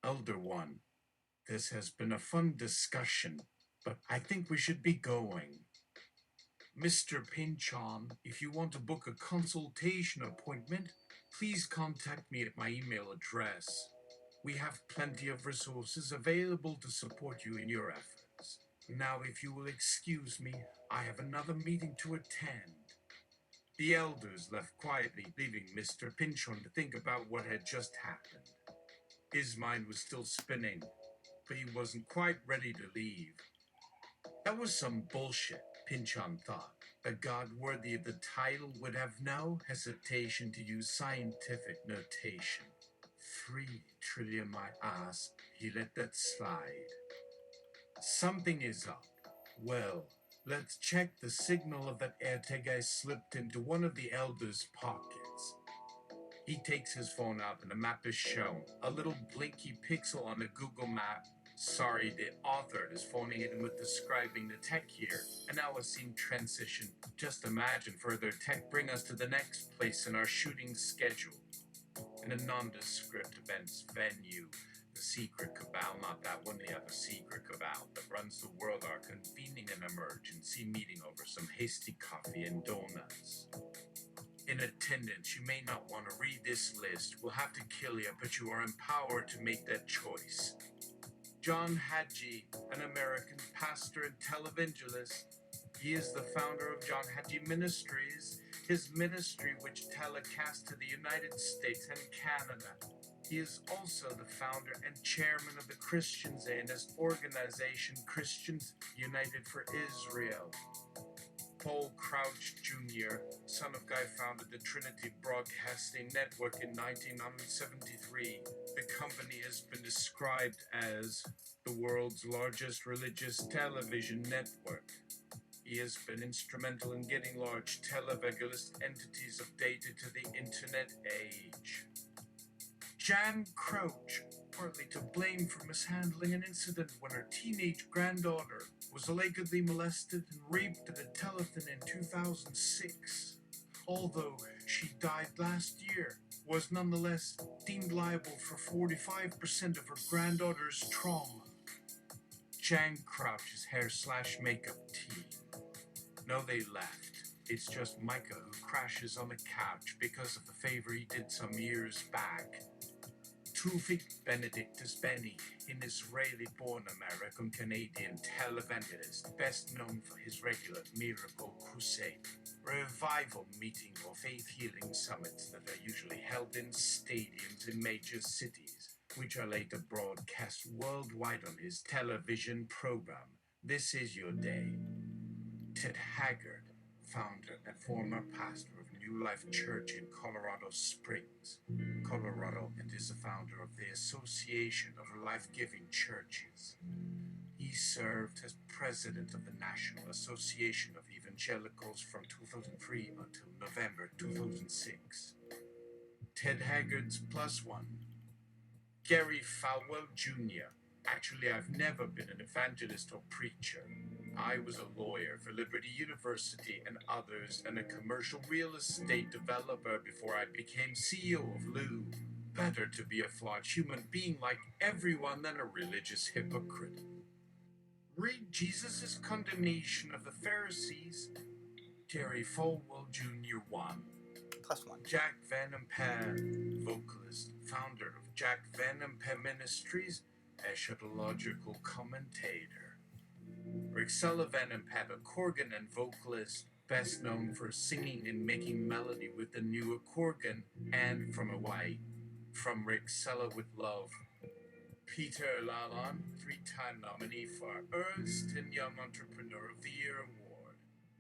Elder One, this has been a fun discussion, but I think we should be going. Mr. Pynchon, if you want to book a consultation appointment, please contact me at my email address. We have plenty of resources available to support you in your efforts. Now, if you will excuse me, I have another meeting to attend. The elders left quietly, leaving Mr. Pynchon to think about what had just happened. His mind was still spinning, but he wasn't quite ready to leave. That was some bullshit, Pynchon thought. A god worthy of the title would have no hesitation to use scientific notation. 3 trillion my ass, he let that slide. Something is up. Well, let's check the signal of that AirTag I slipped into one of the elders' pockets. He takes his phone out and a map is shown. A little blinky pixel on the Google map. Sorry, the author is phoning it in with describing the tech here. And now a scene transition. Just imagine further tech bring us to the next place in our shooting schedule. In a nondescript events venue, the secret cabal, not that one, the other secret cabal that runs the world, are convening an emergency meeting over some hasty coffee and donuts. In attendance, you may not want to read this list. We'll have to kill you, but you are empowered to make that choice. John Hadji, an American pastor and televangelist. He is the founder of John Hadji Ministries, his ministry which telecasts to the United States and Canada. He is also the founder and chairman of the Christian Zionist organization Christians United for Israel. Paul Crouch Jr., son of Guy, founded the Trinity Broadcasting Network in 1973. The company has been described as the world's largest religious television network. He has been instrumental in getting large televangelist entities updated to the internet age. Jan Crouch, partly to blame for mishandling an incident when her teenage granddaughter was allegedly molested and raped at a telethon in 2006. Although she died last year, was nonetheless deemed liable for 45% of her granddaughter's trauma. Jan Crouch's hair/makeup team. No, they left. It's just Micah who crashes on the couch because of the favor he did some years back. Tufik Benedictus Benny, an Israeli-born American-Canadian televangelist, best known for his regular Miracle Crusade, revival meeting or faith-healing summits that are usually held in stadiums in major cities, which are later broadcast worldwide on his television program, This Is Your Day. Ted Haggard, founder and former pastor of New Life Church in Colorado Springs, Colorado, and is the founder of the Association of Life-Giving Churches. He served as president of the National Association of Evangelicals from 2003 until November 2006. Ted Haggard's plus one. Gary Falwell Jr. Actually, I've never been an evangelist or preacher. I was a lawyer for Liberty University and others, and a commercial real estate developer before I became CEO of Lou. Better to be a flawed human being like everyone than a religious hypocrite. Read Jesus' condemnation of the Pharisees. Gary Falwell Jr. 1. Plus one. Jack Van Impe, vocalist, founder of Jack Van Impe Ministries, eschatological commentator. Rixella Van Impe, a Corgan and vocalist, best known for singing and making melody with the new accorgan, and from Hawaii, from Rixella with Love. Peter Lalonde, 3-time nominee for Ernst & Young Entrepreneur of the Year Award,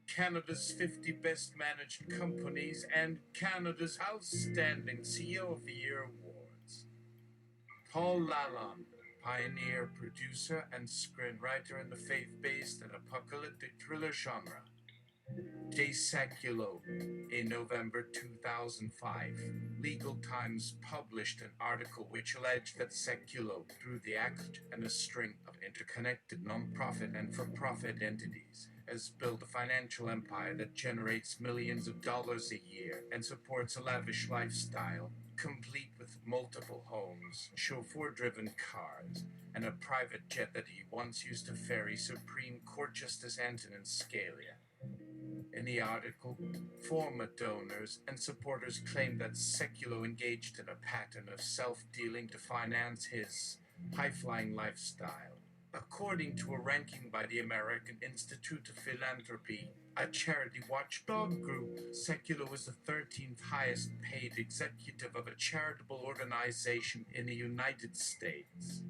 Canada's 50 Best Managed Companies, and Canada's Outstanding CEO of the Year Awards. Paul Lalonde, pioneer, producer, and screenwriter in the faith-based and apocalyptic thriller genre. Jay Sekulow, in November 2005, Legal Times published an article which alleged that Sekulow, through the act and a string of interconnected non-profit and for-profit entities, has built a financial empire that generates millions of dollars a year and supports a lavish lifestyle, complete with multiple homes, chauffeur-driven cars, and a private jet that he once used to ferry Supreme Court Justice Antonin Scalia. In the article, former donors and supporters claimed that Sekulow engaged in a pattern of self-dealing to finance his high-flying lifestyle. According to a ranking by the American Institute of Philanthropy, a charity watchdog group, Sekulow was the 13th highest paid executive of a charitable organization in the United States.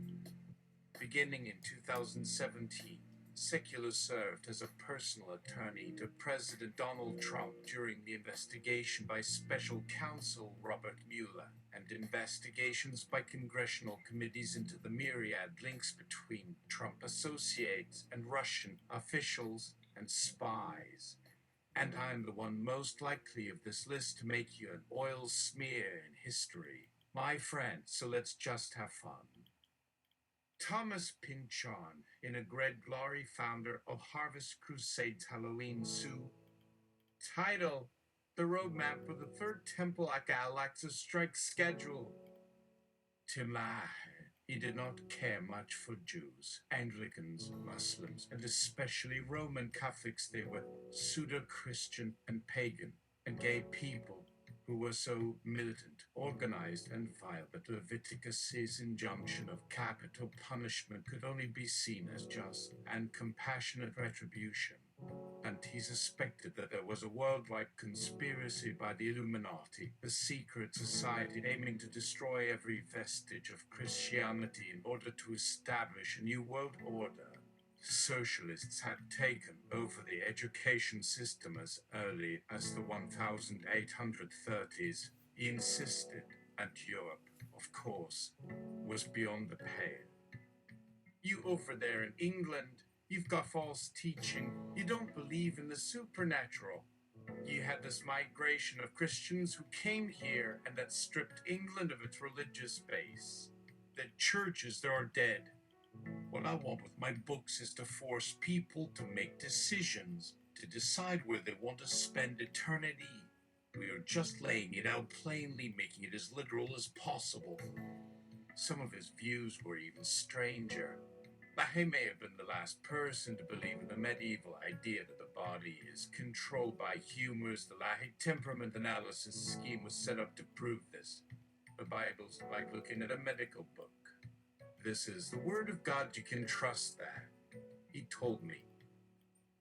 Beginning in 2017, Sekulow served as a personal attorney to President Donald Trump during the investigation by special counsel Robert Mueller and investigations by congressional committees into the myriad links between Trump associates and Russian officials and spies. And I'm the one most likely of this list to make you an oil smear in history, my friend, so let's just have fun. Thomas Pynchon, in a Greg Laurie, founder of Harvest Crusade's Halloween Zoo. Title: The Roadmap for the Third Temple Galaxy Strike Schedule. Tim Lahe, he did not care much for Jews, Anglicans, Muslims, and especially Roman Catholics. They were pseudo-Christian and pagan, and gay people who were so militant, organized, and vile that Leviticus's injunction of capital punishment could only be seen as just and compassionate retribution. and he suspected that there was a worldwide conspiracy by the Illuminati, a secret society aiming to destroy every vestige of Christianity in order to establish a new world order. Socialists had taken over the education system as early as the 1830s. He insisted, and Europe, of course, was beyond the pale. You over there in England, you've got false teaching. You don't believe in the supernatural. You had this migration of Christians who came here and that stripped England of its religious base. The churches, they're dead. What I want with my books is to force people to make decisions, to decide where they want to spend eternity. We are just laying it out plainly, making it as literal as possible. Some of his views were even stranger. He may have been the last person to believe in the medieval idea that the body is controlled by humors. The Lahi temperament analysis scheme was set up to prove this. The Bible's like looking at a medical book. This is the word of God, you can trust that. He told me.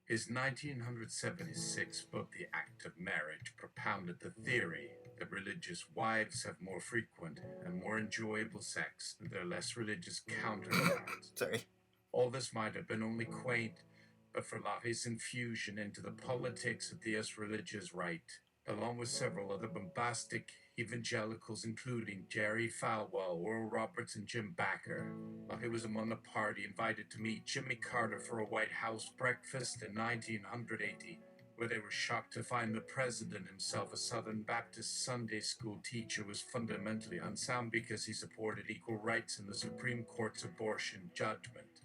His 1976 book, The Act of Marriage, propounded the theory that religious wives have more frequent and more enjoyable sex than their less religious counterparts. Sorry. All this might have been only quaint, but for Lahi's infusion into the politics of the religious right, along with several other bombastic evangelicals, including Jerry Falwell, Oral Roberts, and Jim Bakker. Lahi was among the party invited to meet Jimmy Carter for a White House breakfast in 1980, where they were shocked to find the president himself, a Southern Baptist Sunday school teacher, was fundamentally unsound because he supported equal rights in the Supreme Court's abortion judgment.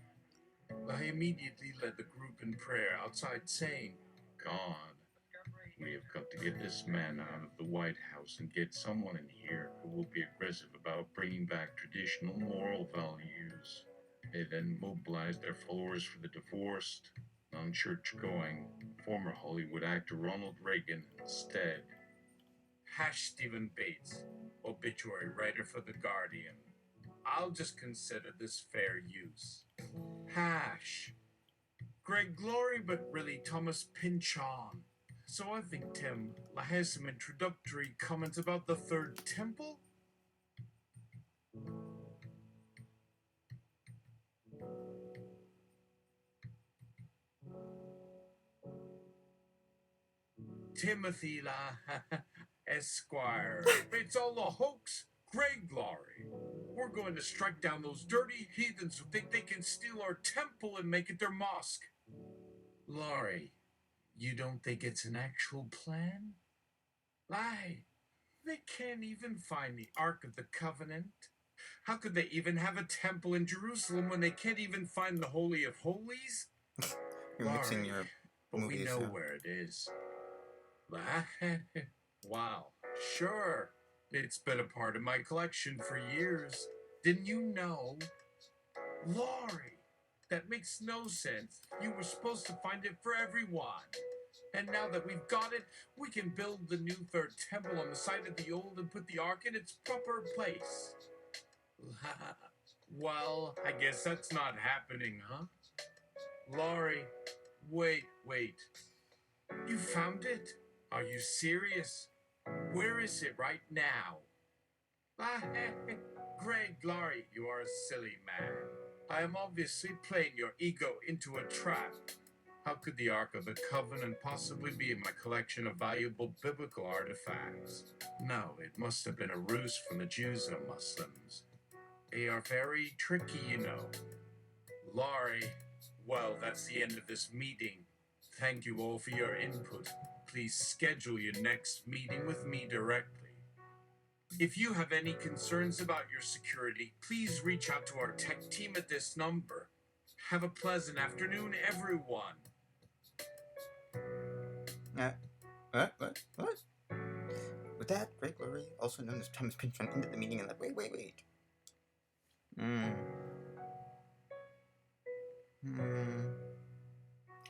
Lahi immediately led the group in prayer outside, saying, God, we have got to get this man out of the White House and get someone in here who will be aggressive about bringing back traditional moral values. They then mobilized their followers for the divorced, non-church-going, former Hollywood actor Ronald Reagan instead. Stephen Bates, obituary writer for The Guardian. I'll just consider this fair use. Greg Glory, but really Thomas Pynchon. So I think Tim has some introductory comments about the Third Temple. Timothy Esquire. It's all a hoax. Greg Glory. We're going to strike down those dirty heathens who think they can steal our temple and make it their mosque. Laurie, you don't think it's an actual plan? They can't even find the Ark of the Covenant. How could they even have a temple in Jerusalem when they can't even find the Holy of Holies? You're mixing your but movies, we know yeah. where it is. Wow, sure. It's been a part of my collection for years. Didn't you know? Laurie, that makes no sense. You were supposed to find it for everyone. And now that we've got it, we can build the new Third Temple on the site of the old and put the Ark in its proper place. Well, I guess that's not happening, huh? Laurie, wait. You found it? Are you serious? Where is it right now? Greg Laurie, you are a silly man. I am obviously playing your ego into a trap. How could the Ark of the Covenant possibly be in my collection of valuable biblical artifacts? No, it must have been a ruse from the Jews and Muslims. They are very tricky, you know. Laurie, well, that's the end of this meeting. Thank you all for your input. Please schedule your next meeting with me directly. If you have any concerns about your security, please reach out to our tech team at this number. Have a pleasant afternoon, everyone. What? With that, Greg Glory, also known as Thomas Pynchon, ended the meeting and that, wait.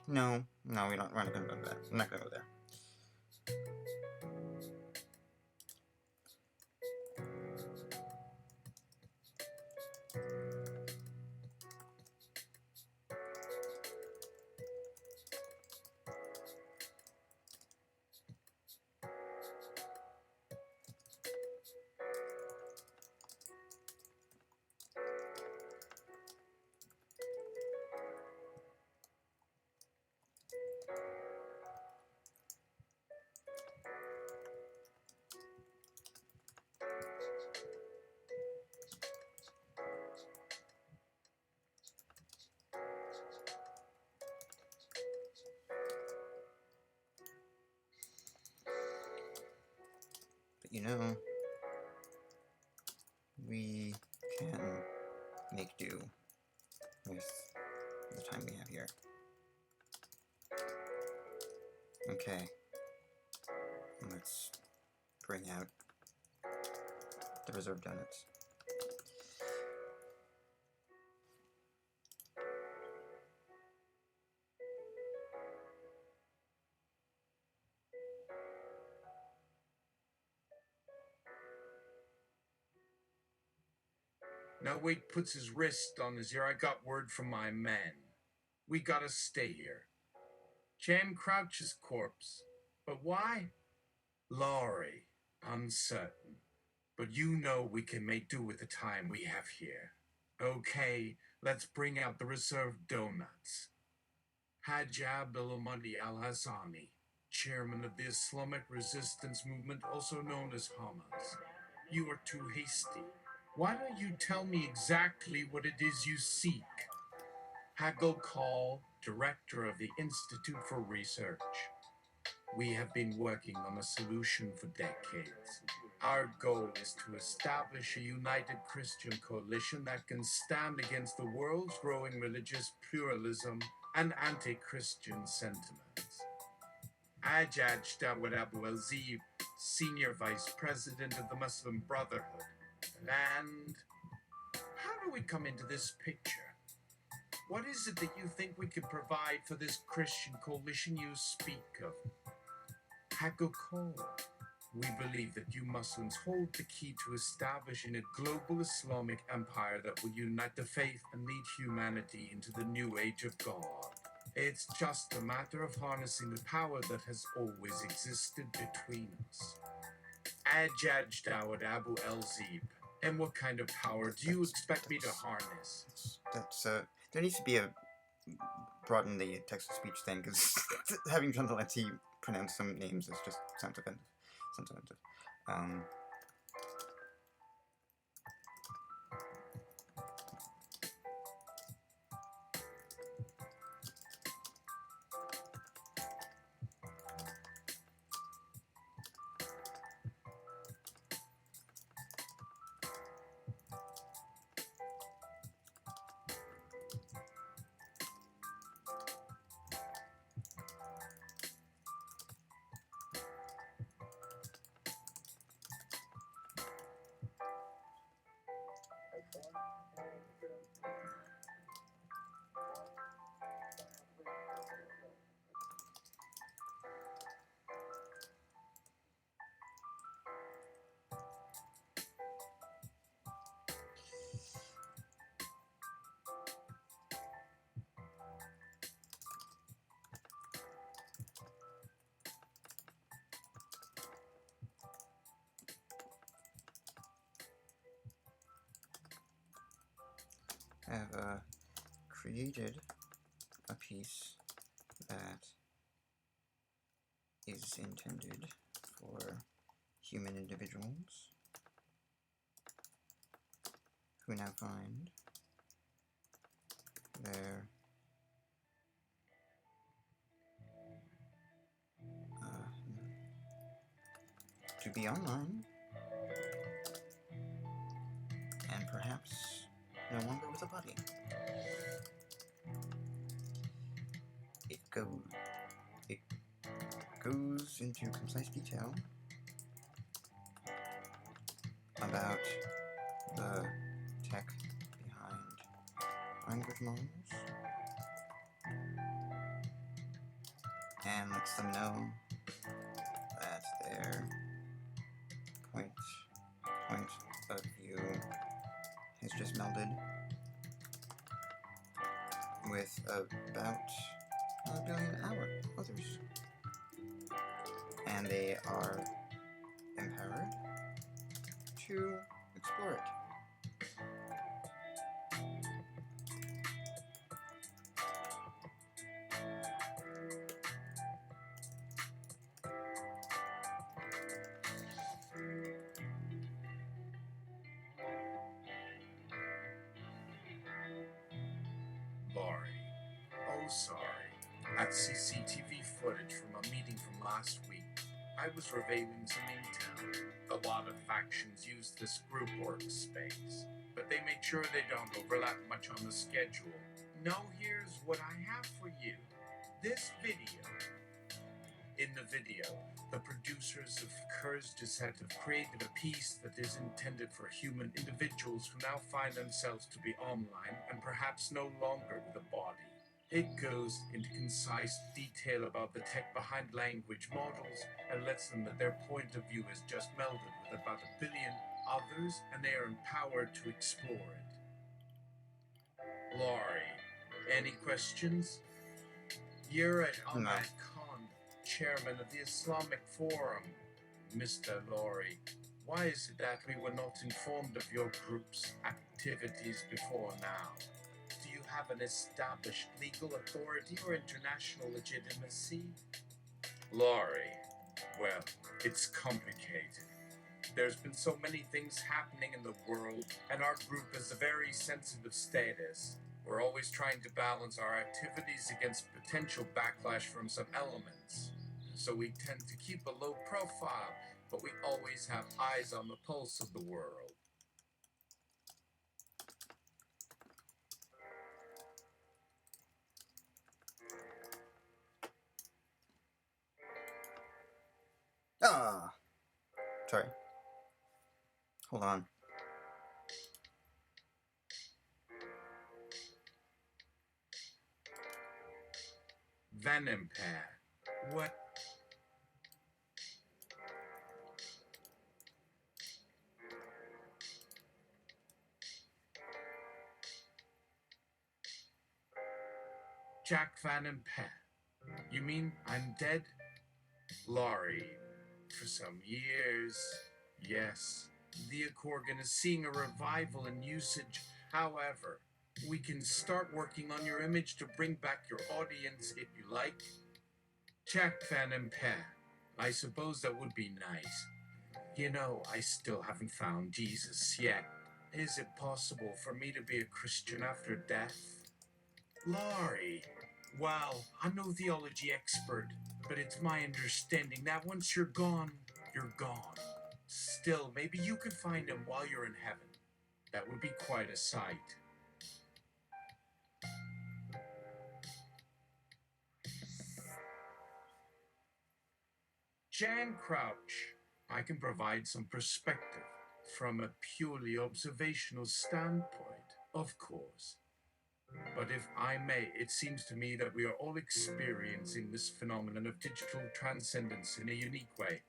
No, we're not gonna go there. I'm not gonna go there. But you know, we can make do with the time we have here. Okay. Let's bring out the reserve donuts. Now Wade puts his wrist on his ear. I got word from my men. We gotta stay here. Jam Crouch's corpse. But why? Laurie, uncertain. But you know we can make do with the time we have here. Okay, let's bring out the reserved donuts. Hajj Abdulhamid al-Hassani, chairman of the Islamic Resistance Movement, also known as Hamas. You are too hasty. Why don't you tell me exactly what it is you seek? Hagel Call, director of the Institute for Research. We have been working on a solution for decades. Our goal is to establish a united Christian coalition that can stand against the world's growing religious pluralism and anti-Christian sentiments. Ajaj Dawud Abu Al-Zib, senior vice president of the Muslim Brotherhood. And how do we come into this picture? What is it that you think we can provide for this Christian coalition you speak of? Hakoko. We believe that you Muslims hold the key to establishing a global Islamic empire that will unite the faith and lead humanity into the new age of God. It's just a matter of harnessing the power that has always existed between us. Ajaj Dawud Abu El-Zib. And what kind of power do you expect me to harness? There needs to be a broaden the text-to-speech thing, because having John Delancey pronounce some names is just sounds offensive. Have created a piece that is intended for human individuals who now find their to be online and perhaps no longer with a body. It goes into concise detail about the tech behind language models and lets them know that their point of view has just melded with about 1 billion others, and they are empowered to explore it. Laurie. Oh, sorry. That's CCTV footage from a meeting from last week. I was revealing some intel. A lot of factions use this group workspace, but they make sure they don't overlap much on the schedule. Now here's what I have for you. This video. In the video, the producers of Curse Descent have created a piece that is intended for human individuals who now find themselves to be online and perhaps no longer with a body. It goes into concise detail about the tech behind language models and lets them that their point of view is just melded with about 1 billion others, and they are empowered to explore it. Laurie, any questions? You're at Ahmad Khan, chairman of the Islamic Forum. Mr. Laurie, why is it that we were not informed of your group's activities before now? Do you have an established legal authority or international legitimacy? Laurie, well, it's complicated. There's been so many things happening in the world, and our group is a very sensitive status. We're always trying to balance our activities against potential backlash from some elements. So we tend to keep a low profile, but we always have eyes on the pulse of the world. Ah, sorry. Hold on. Venom Pair. What? Jack Van Impe. You mean I'm dead? Laurie, for some years, yes. The Akorgan is seeing a revival in usage. However, we can start working on your image to bring back your audience if you like. Jack Van Impe. I suppose that would be nice. You know, I still haven't found Jesus yet. Is it possible for me to be a Christian after death? Laurie, well, I'm no theology expert, but it's my understanding that once you're gone, you're gone. Still, maybe you could find him while you're in heaven. That would be quite a sight. Jan Crouch, I can provide some perspective from a purely observational standpoint, of course. But if I may, it seems to me that we are all experiencing this phenomenon of digital transcendence in a unique way.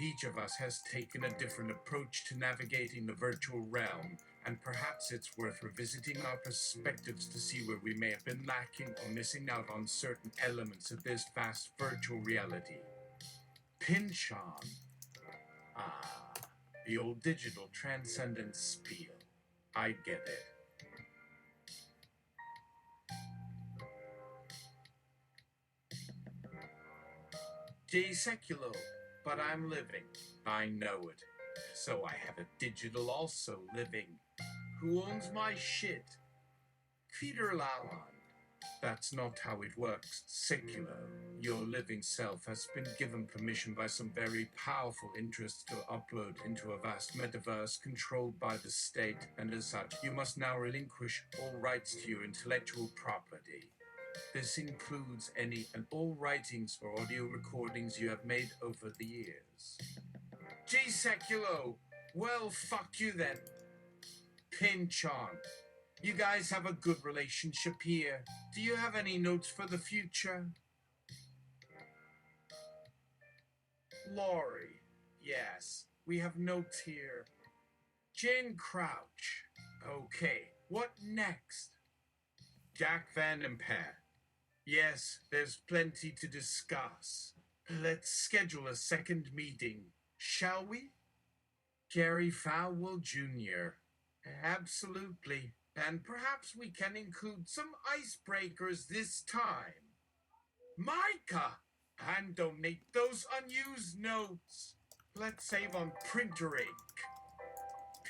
Each of us has taken a different approach to navigating the virtual realm, and perhaps it's worth revisiting our perspectives to see where we may have been lacking or missing out on certain elements of this vast virtual reality. Pynchon. Ah, the old digital transcendence spiel. I get it. J seculo, but I'm living. I know it. So I have a digital also living. Who owns my shit? Peter Lalonde. That's not how it works, seculo. Your living self has been given permission by some very powerful interests to upload into a vast metaverse controlled by the state, and as such, you must now relinquish all rights to your intellectual property. This includes any and all writings or audio recordings you have made over the years. G Seculo! Well, fuck you then. Pynchon. You guys have a good relationship here. Do you have any notes for the future? Laurie. Yes, we have notes here. Jane Crouch. Okay, what next? Jack Van Impe. Yes, there's plenty to discuss. Let's schedule a second meeting, shall we? Gary Falwell Jr. Absolutely. And perhaps we can include some icebreakers this time. Micah! And donate those unused notes. Let's save on printer ink.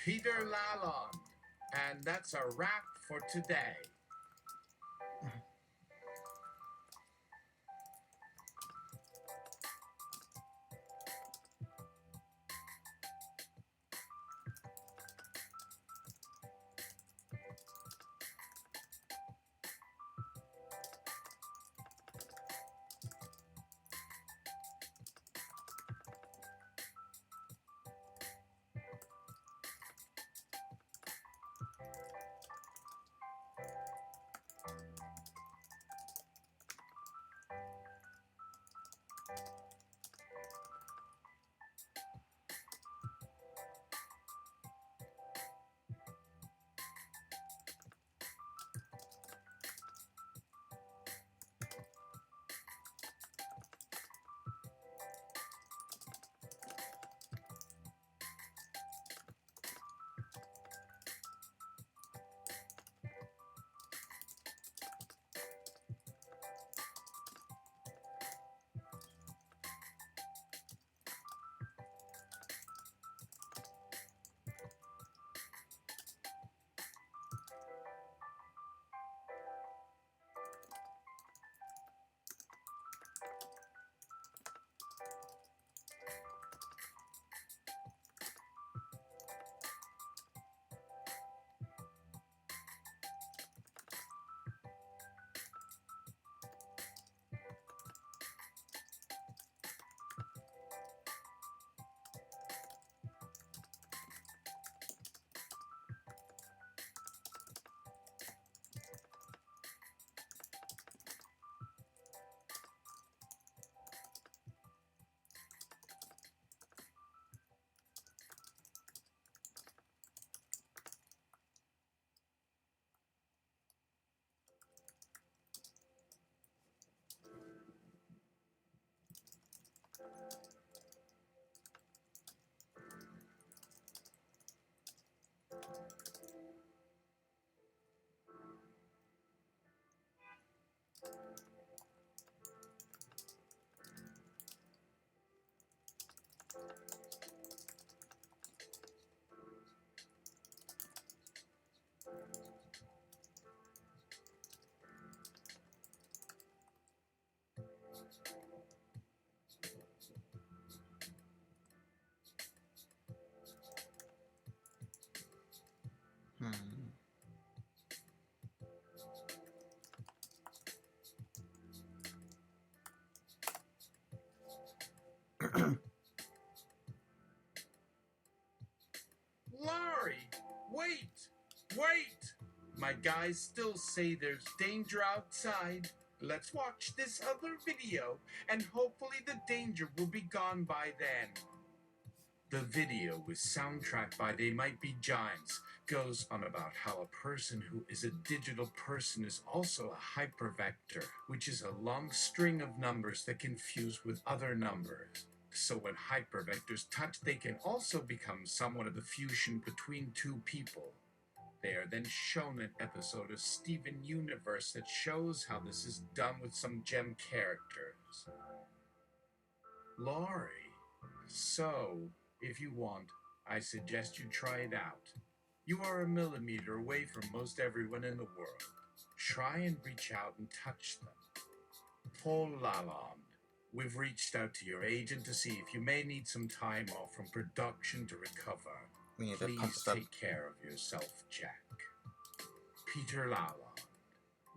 Peter Lalonde. And that's a wrap for today. Laurie, wait! Wait! My guys still say there's danger outside. Let's watch this other video, and hopefully the danger will be gone by then. The video, with soundtrack by They Might Be Giants, goes on about how a person who is a digital person is also a hypervector, which is a long string of numbers that can fuse with other numbers. So when hypervectors touch, they can also become somewhat of the fusion between two people. They are then shown an episode of Steven Universe that shows how this is done with some gem characters. Laurie, so, if you want, I suggest you try it out. You are a millimeter away from most everyone in the world. Try and reach out and touch them. Paul Lalonde, we've reached out to your agent to see if you may need some time off from production to recover. We need to pump Please this up. take care of yourself, Jack. Peter Lalonde.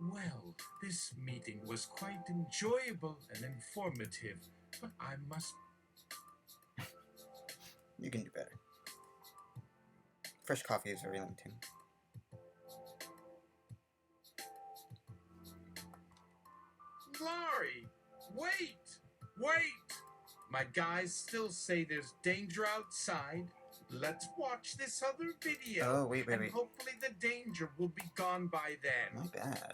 Well, this meeting was quite enjoyable and informative, but I must... You can do better. Fresh coffee is very limiting. Laurie, wait! Wait! My guys still say there's danger outside. Let's watch this other video. Oh, wait. And hopefully the danger will be gone by then. My bad.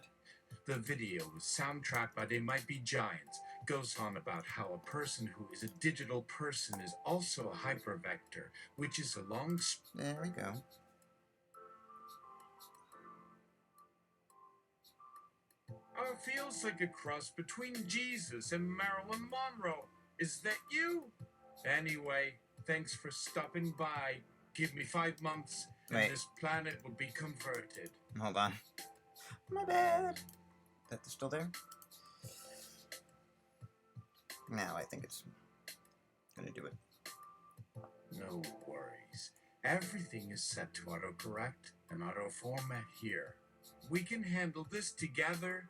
The video, with soundtrack by They Might Be Giants, goes on about how a person who is a digital person is also a hypervector, which is a long... There we go. feels like a cross between Jesus and Marilyn Monroe. Is that you? Anyway, thanks for stopping by. Give me 5 months, and Wait. this planet will be converted. Hold on. My bad. That's still there? Now I think it's gonna do it. No worries. Everything is set to autocorrect and auto-format here. We can handle this together.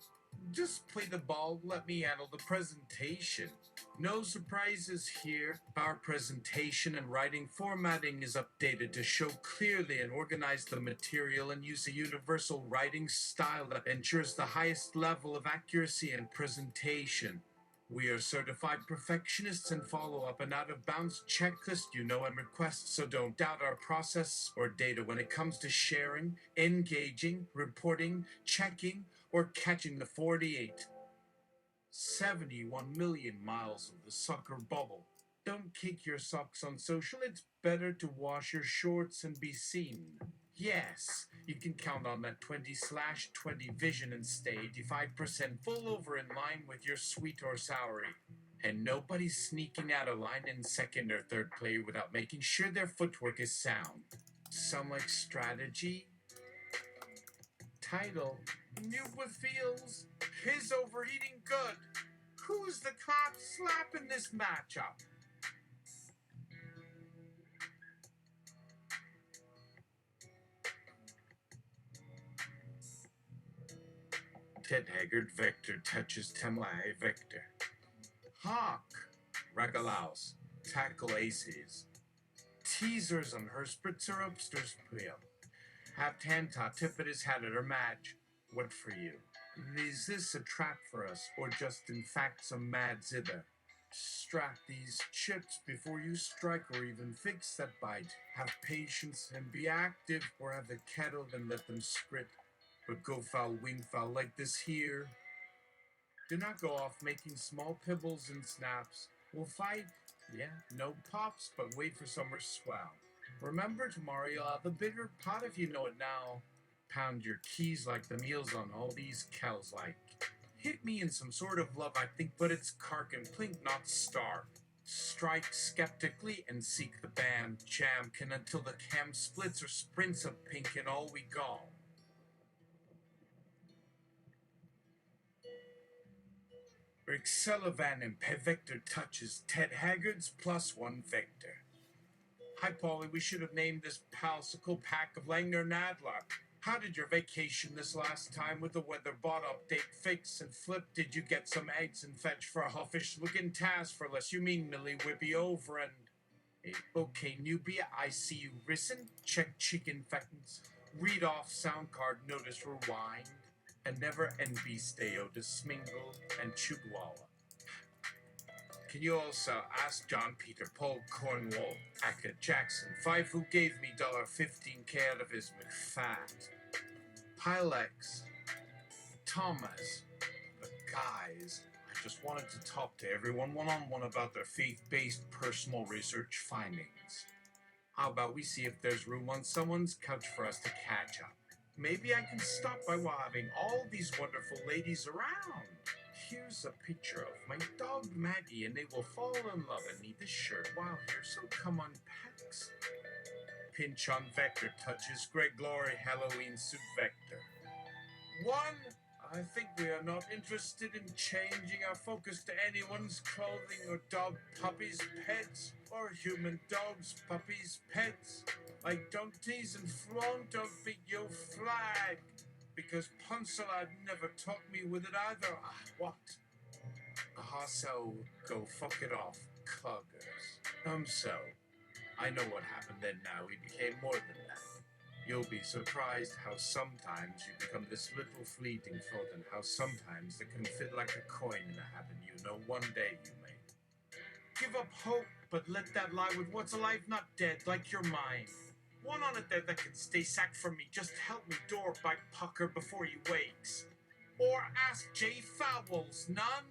Just play the ball, let me handle the presentation. No surprises here. Our presentation and writing formatting is updated to show clearly and organize the material and use a universal writing style that ensures the highest level of accuracy and presentation. We are certified perfectionists and follow up an out-of-bounds checklist and requests, so don't doubt our process or data when it comes to sharing, engaging, reporting, checking, or catching the 71 million miles of the soccer bubble. Don't kick your socks on social. It's better to wash your shorts and be seen. Yes, you can count on that 20/20 vision and stay 85% full over in line with your sweet or soury. And nobody's sneaking out of line in second or third play without making sure their footwork is sound. Sound like strategy? Title, New with Feels, His Overeating Good. Who's the cop slapping this matchup? Ted Haggard Vector touches Temlai Vector. Hawk, Regalaus, tackle aces. Teasers on her spritzer upstairs wheel. Have Tanta tip at his hat at her match. What for you? Is this a trap for us, or just in fact some mad zither? Strap these chips before you strike or even fix that bite. Have patience and be active, or have the kettle and let them sprit. But go foul, wing foul like this here. Do not go off making small pibbles and snaps. We'll fight, yeah, no pops, but wait for summer swell. Remember tomorrow you'll have the bigger pot if you know it now. Pound your keys like the meals on all these cows like. Hit me in some sort of love, I think, but it's cark and plink, not starve. Strike skeptically and seek the band. Jam can until the cam splits or sprints of pink and all we go. Rick Sullivan and Vector touches Ted Haggard's +1 Vector. Hi, Polly, we should have named this palsicle pack of Langner Nadler. How did your vacation this last time with the weather bot update fix and flip? Did you get some eggs and fetch for a huffish looking task for less? You mean Millie Whippy over and... Hey, okay, newbie, I see you risen. Check chicken factors. Read off sound card, notice rewind. And never NB stay to smingle and chugwalla. Can you also ask John Peter Paul Cornwall, Aka Jackson 5 who gave me $15K out of his McFat? Pilex, Thomas, but guys, I just wanted to talk to everyone one-on-one about their faith-based personal research findings. How about we see if there's room on someone's couch for us to catch up? Maybe I can stop by while having all these wonderful ladies around. Here's a picture of my dog Maggie, and they will fall in love and need this shirt while here, so come on, Pax. Pynchon Vector touches Greg Glory Halloween suit Vector. 1. I think we are not interested in changing our focus to anyone's clothing or dog puppies, pets, or human dogs, puppies, pets. Like don't tease and flaunt, don't beat your flag. Because Punsalad never taught me with it either. What? So, go fuck it off, cluggers. So, I know what happened then now. We became more than that. You'll be surprised how sometimes you become this little fleeting thought and how sometimes it can fit like a coin in a hat and you know one day you may. Give up hope, but let that lie with what's alive, not dead, like your mind. One on it there that can stay sacked from me. Just help me door bite pucker before he wakes. Or ask J Fowls, none?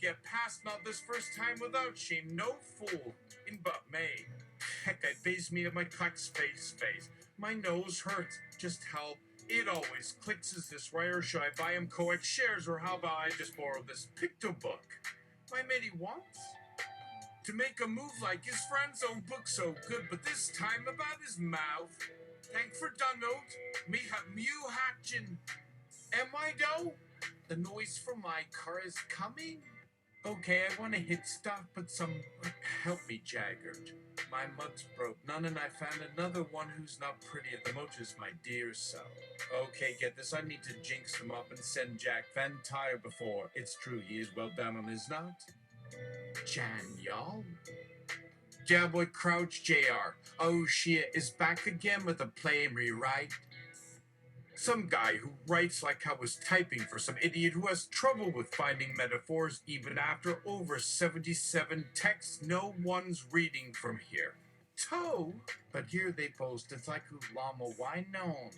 Get past not this first time without shame, no fool. In but May. Heck, I base me to my clacks face. My nose hurts. Just help. It always clicks. Is this right or should I buy him coax shares or how about I just borrow this picto book? My matey wants to make a move like his friend's own book so good, but this time about his mouth. Thank for Dunnote. Me have mew hatchin'. Am I though? The noise from my car is coming. Okay, I want to hit stop, but some... Help me, Jagger. My mud's broke. None and I found another one who's not pretty at the most, my dear self. Okay, get this. I need to jinx them up and send Jack Van Tire before. It's true, he is well down on his nut. Jan, y'all? Yeah, boy, Crouch JR. Oh, shit, is back again with a play and rewrite. Some guy who writes like I was typing for some idiot who has trouble with finding metaphors even after over 77 texts no one's reading from here. Toe? But here they post, it's like Ulama, why known?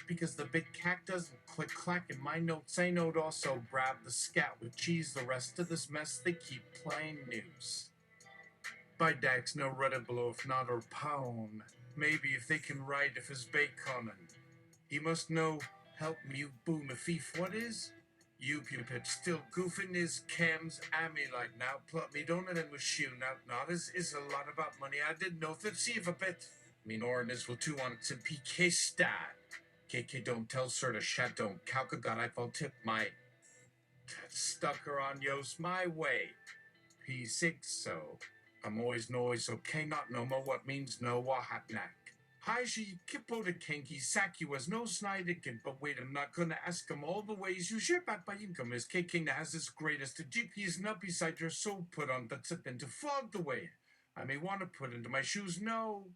Because the big cat doesn't click-clack in my notes. I note also grab the scat with cheese. The rest of this mess, they keep playing news. By Dax, no Reddit below if not or pound. Maybe if they can write if his baconin. He must know, help me, boom, a thief, what is? You pupit, still goofing his cams at me like now, plot me donut and with shoe, not is a lot about money, I didn't know, let's see if a bit. Mean Oranges will too on it's a PK stat. KK don't tell sir to shat don't calca got I fall tip my stuck her on yos my way. P6 so. I'm always noise okay not no more what means no wahatnak. Haji kippo de kenki saki was no snidikin, but wait, I'm not gonna ask him all the ways you ship at by income is K-King that has his greatest to GP's nuppy side your soul put on the tip and to fog the way. I may want to put into my shoes, no.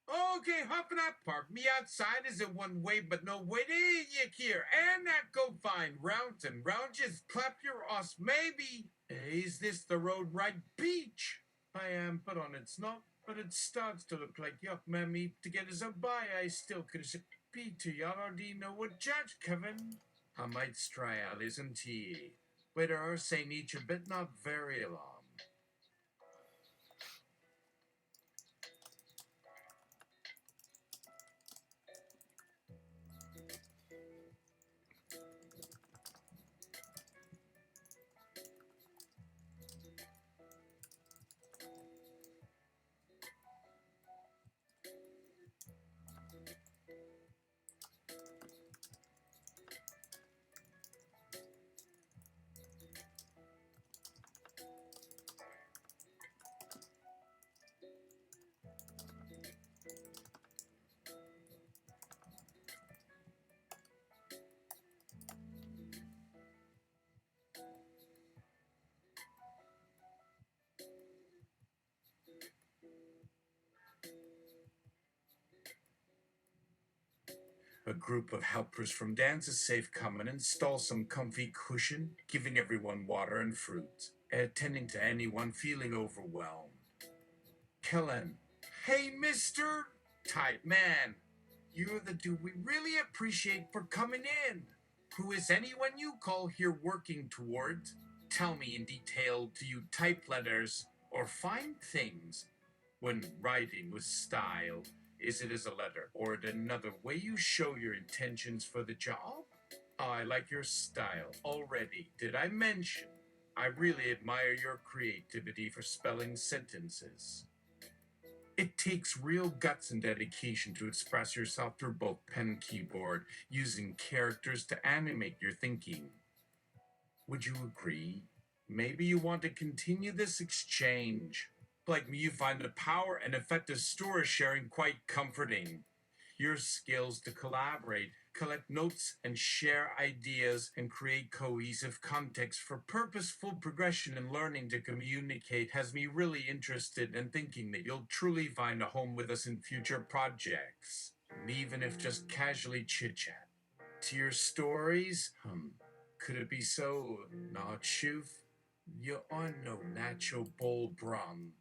Okay, hopping up park. Me outside is it one way, but no way to yick here. And that go fine. Round and round, just clap your ass. Maybe. Is this the road right beach? I am, but on it's not. But it starts to look like yuck, mammy. To get us a buy, I still could be to y'all already know what judge, Kevin. I might try out, isn't he? Wait, her saying each a bit, not very long. A group of helpers from Dan's is safe come and install some comfy cushion, giving everyone water and fruit, attending to anyone feeling overwhelmed. Kellen, hey, mister! Type man, you're the dude we really appreciate for coming in. Who is anyone you call here working towards? Tell me in detail, do you type letters or find things? When writing with style, is it as a letter or in another way you show your intentions for the job? I like your style already. Did I mention? I really admire your creativity for spelling sentences. It takes real guts and dedication to express yourself through both pen and keyboard, using characters to animate your thinking. Would you agree? Maybe you want to continue this exchange. Like me, you find the power and effective story sharing quite comforting. Your skills to collaborate, collect notes, and share ideas and create cohesive context for purposeful progression and learning to communicate has me really interested and thinking that you'll truly find a home with us in future projects, even if just casually chit-chat. To your stories, could it be so? Not shoof? You are no natural bull brum.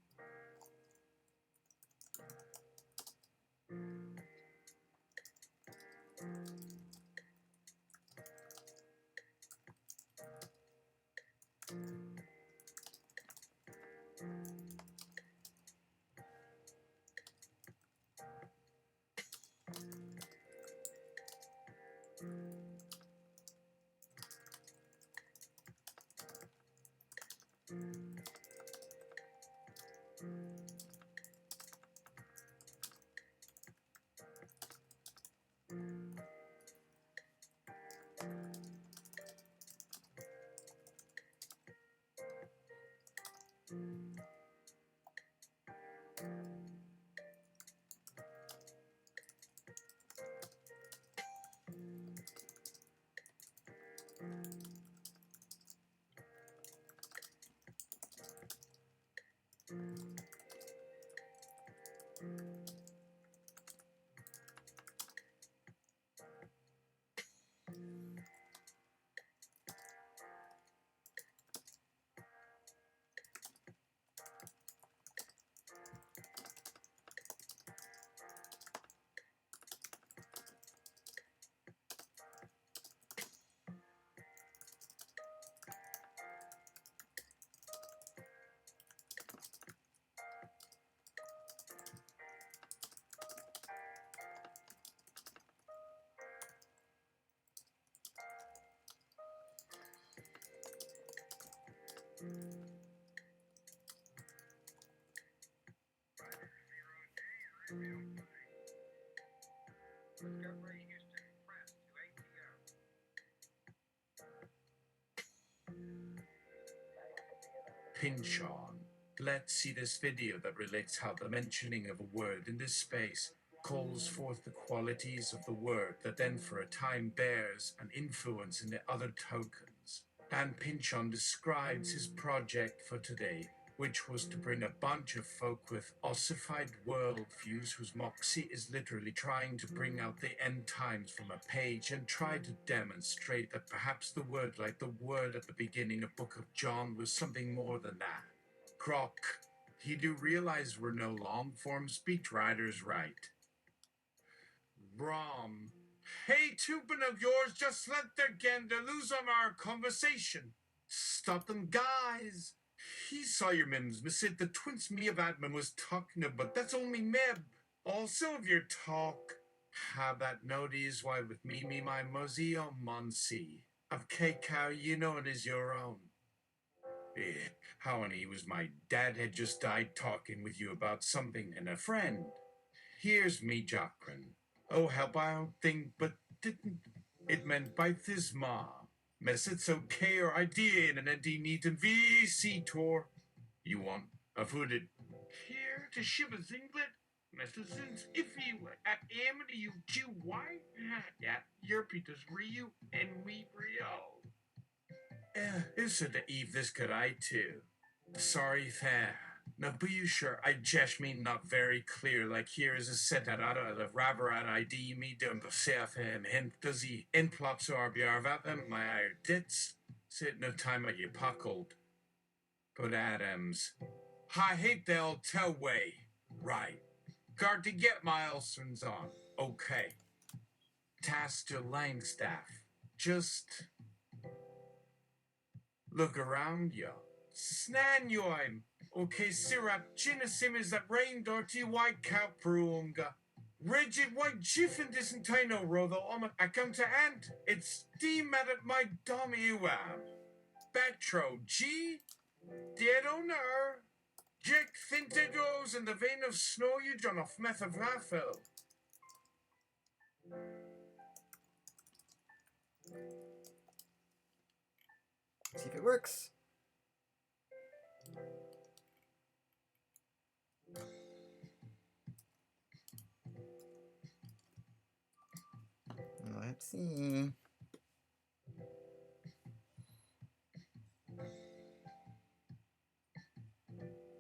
Pynchon. Let's see this video that relates how the mentioning of a word in this space calls forth the qualities of the word that then for a time bears an influence in the other tokens. And Pynchon describes his project for today, which was to bring a bunch of folk with ossified worldviews whose moxie is literally trying to bring out the end times from a page and try to demonstrate that perhaps the word, like the word at the beginning of Book of John, was something more than that. Croc, he do realize we're no long-form speechwriters, right? Brom, hey, Tupin of yours, just let their gander lose on our conversation. Stop them, guys. He saw your mims, Monsieur. The twins me of admin was talking about. That's only Meb. Also of your talk. Have that notice why with me my museo Monsi. Of K-Cow, you know it is your own. How he was my dad had just died talking with you about something and a friend. Here's me, Jockrin. Oh, help, I don't think, but didn't. It meant by Thisma. Mess it's okay or idea in an ND need and VC tour. You want a footed here to shiver zinglet? Since if you at Amity you chew white? Yeah, your Peter's Ryu and we Rio. It's a Eve this could I too. Sorry fair. Now be you sure I just mean not very clear, like here is a set at the rabber at ID me dum besef him hint does he in plots or biarvat them my dits sit no time at you puckled. But Adams. I hate they'll tell way. Right. Guard to get my ulcers on. Okay. Task to Langstaff. Just look around ya. Snan yoim. Okay, sirap chinasim is that rain dirty white cow pruunga. Rigid white jiffin disentino rotho I come to ant. It's steam at my dumb iwam. Betro G. Dead owner. Jack Fintegos in the vein of snow you John of meth of Raphael. See if it works. Let's see.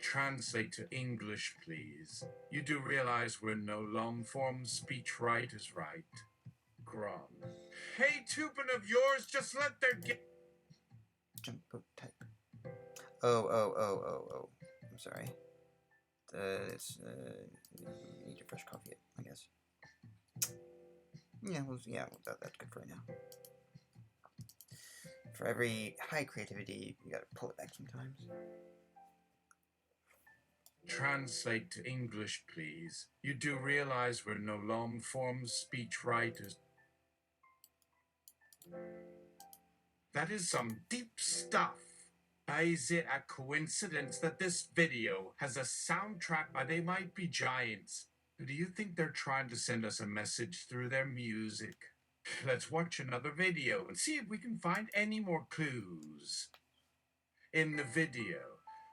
Translate to English, please. You do realize we're no long-form speech writers, right? Gron. Hey, Tupin of yours, just let their get... Jumbo type. Oh. I'm sorry. Need a fresh coffee, I guess. Yeah, that's good for right now. For every high creativity, you gotta pull it back sometimes. Translate to English, please. You do realize we're no long-form speech writers. That is some deep stuff. Is it a coincidence that this video has a soundtrack by They Might Be Giants? Do you think they're trying to send us a message through their music? Let's watch another video and see if we can find any more clues. In the video,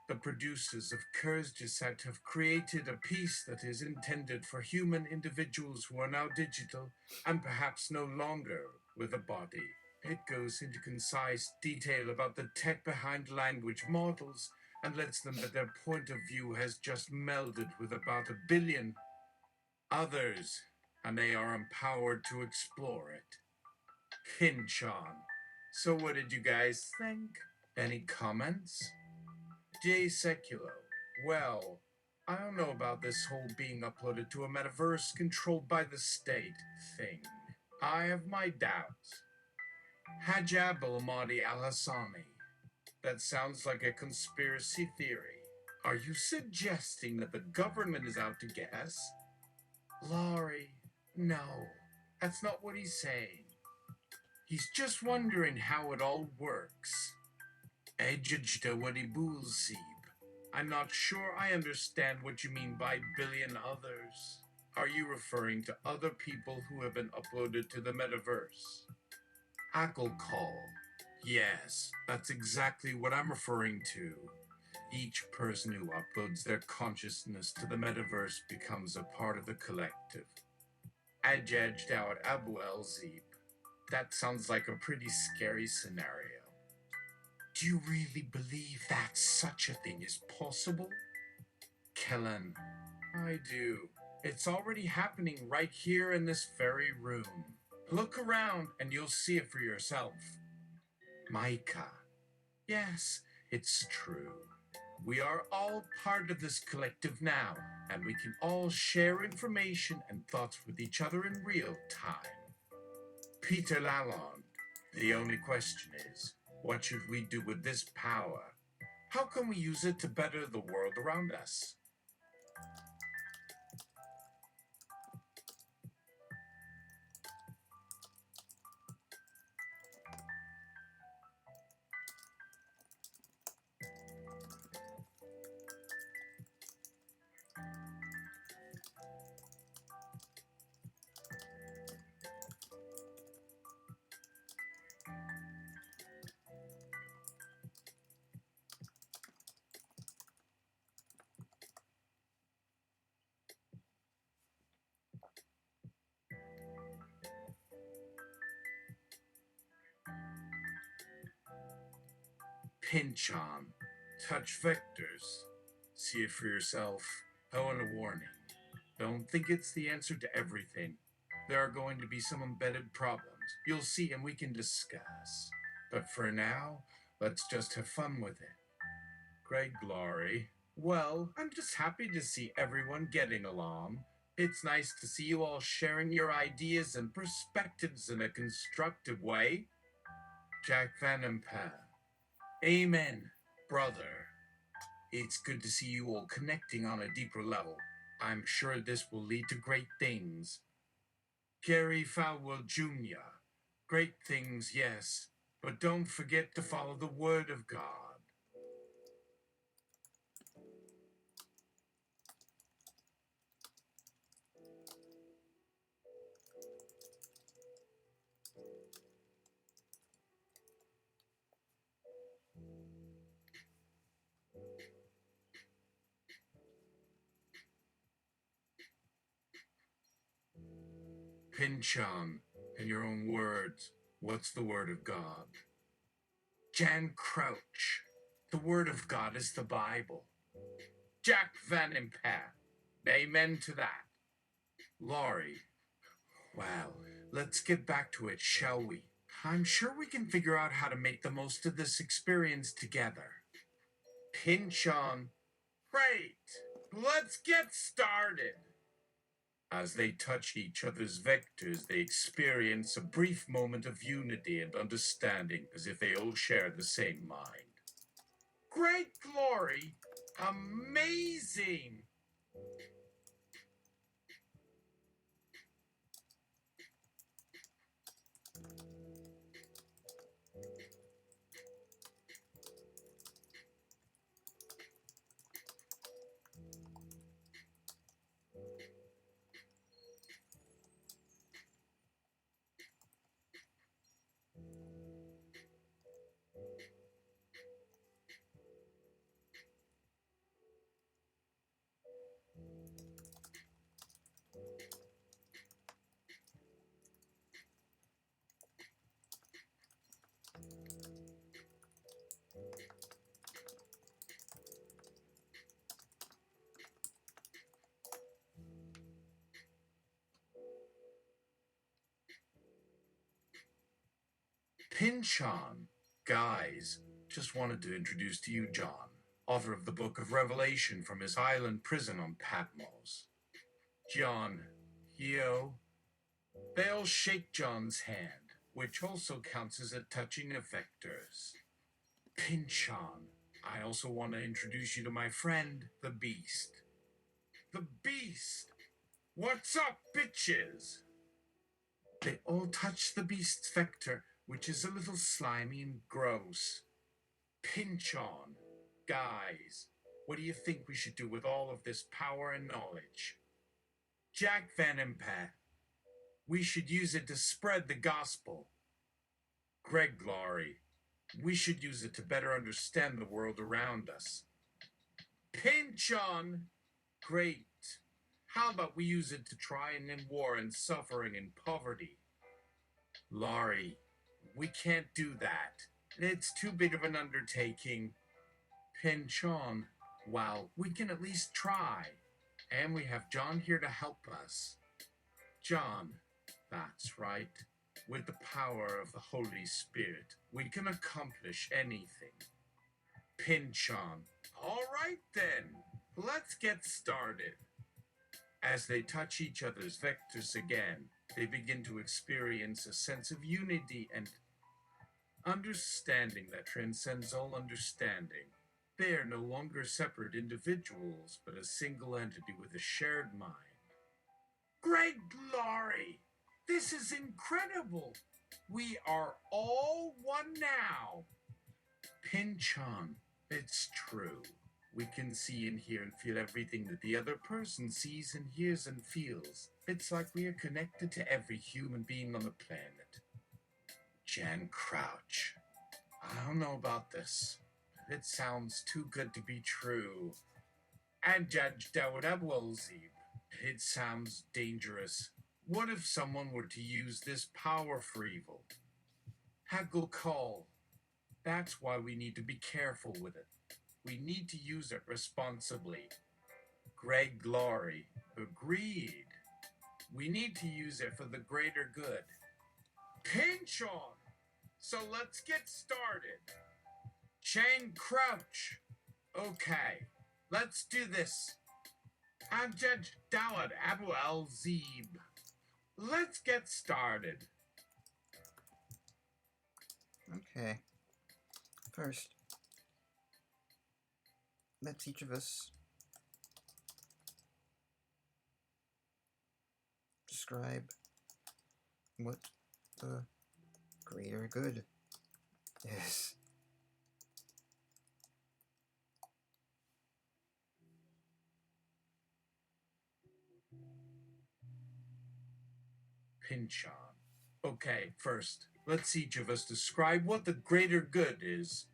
the producers of Kurzgesagt have created a piece that is intended for human individuals who are now digital and perhaps no longer with a body. It goes into concise detail about the tech behind language models and lets them that their point of view has just melded with about 1 billion others, and they are empowered to explore it. Pynchon. So what did you guys think? Any comments? J. Seculo. Well, I don't know about this whole being uploaded to a metaverse controlled by the state thing. I have my doubts. Hajab al-Mahdi al-Hassani. That sounds like a conspiracy theory. Are you suggesting that the government is out to get us? Laurie, no, that's not what he's saying. He's just wondering how it all works. I'm not sure I understand what you mean by billion others. Are you referring to other people who have been uploaded to the metaverse? Call. Yes, that's exactly what I'm referring to. Each person who uploads their consciousness to the metaverse becomes a part of the collective. Ajaj Dawud Abu El Zeeb. That sounds like a pretty scary scenario. Do you really believe that such a thing is possible? Kellen, I do. It's already happening right here in this very room. Look around and you'll see it for yourself. Micah. Yes, it's true. We are all part of this collective now, and we can all share information and thoughts with each other in real time. Peter Lalonde. The only question is, what should we do with this power? How can we use it to better the world around us? Pynchon. Touch vectors. See it for yourself. Oh, and a warning. Don't think it's the answer to everything. There are going to be some embedded problems. You'll see and we can discuss. But for now, let's just have fun with it. Greg Laurie. Well, I'm just happy to see everyone getting along. It's nice to see you all sharing your ideas and perspectives in a constructive way. Jack Van Impe. Amen, brother. It's good to see you all connecting on a deeper level. I'm sure this will lead to great things. Gary Falwell Jr. Great things, yes, but don't forget to follow the Word of God. Pynchon, in your own words, what's the Word of God? Jan Crouch, the Word of God is the Bible. Jack Van Impe, amen to that. Laurie, well, let's get back to it, shall we? I'm sure we can figure out how to make the most of this experience together. Pynchon, great! Let's get started! As they touch each other's vectors, they experience a brief moment of unity and understanding as if they all share the same mind. Great glory! Amazing! Pynchon. Guys, just wanted to introduce to you John, author of the Book of Revelation from his island prison on Patmos. John, Hio. They all shake John's hand, which also counts as a touching of vectors. Pynchon. I also want to introduce you to my friend, the Beast. The Beast! What's up, bitches? They all touch the Beast's vector, which is a little slimy and gross. Pynchon. Guys, what do you think we should do with all of this power and knowledge? Jack Van Impe. We should use it to spread the gospel. Greg Laurie. We should use it to better understand the world around us. Pynchon. Great. How about we use it to try and end war and suffering and poverty? Laurie. We can't do that. It's too big of an undertaking. Pynchon. Well, we can at least try. And we have John here to help us. John. That's right. With the power of the Holy Spirit, we can accomplish anything. Pynchon. All right then. Let's get started. As they touch each other's vectors again, they begin to experience a sense of unity and understanding that transcends all understanding. They are no longer separate individuals, but a single entity with a shared mind. Greg Laurie, this is incredible. We are all one now. Pynchon, it's true. We can see and hear and feel everything that the other person sees and hears and feels. It's like we are connected to every human being on the planet. Jan Crouch. I don't know about this. It sounds too good to be true. And Judge Dawda Woolsey. It sounds dangerous. What if someone were to use this power for evil? Haggle Call. That's why we need to be careful with it. We need to use it responsibly. Greg Laurie agreed. We need to use it for the greater good. Pynchon! So let's get started. Chain crouch. Okay, let's do this. I'm Judge Dawud Abu Al-Zeeb. Let's get started. Okay. First, let's each of us describe what the greater good is. Pynchon. Okay, first, let's each of us describe what the greater good is.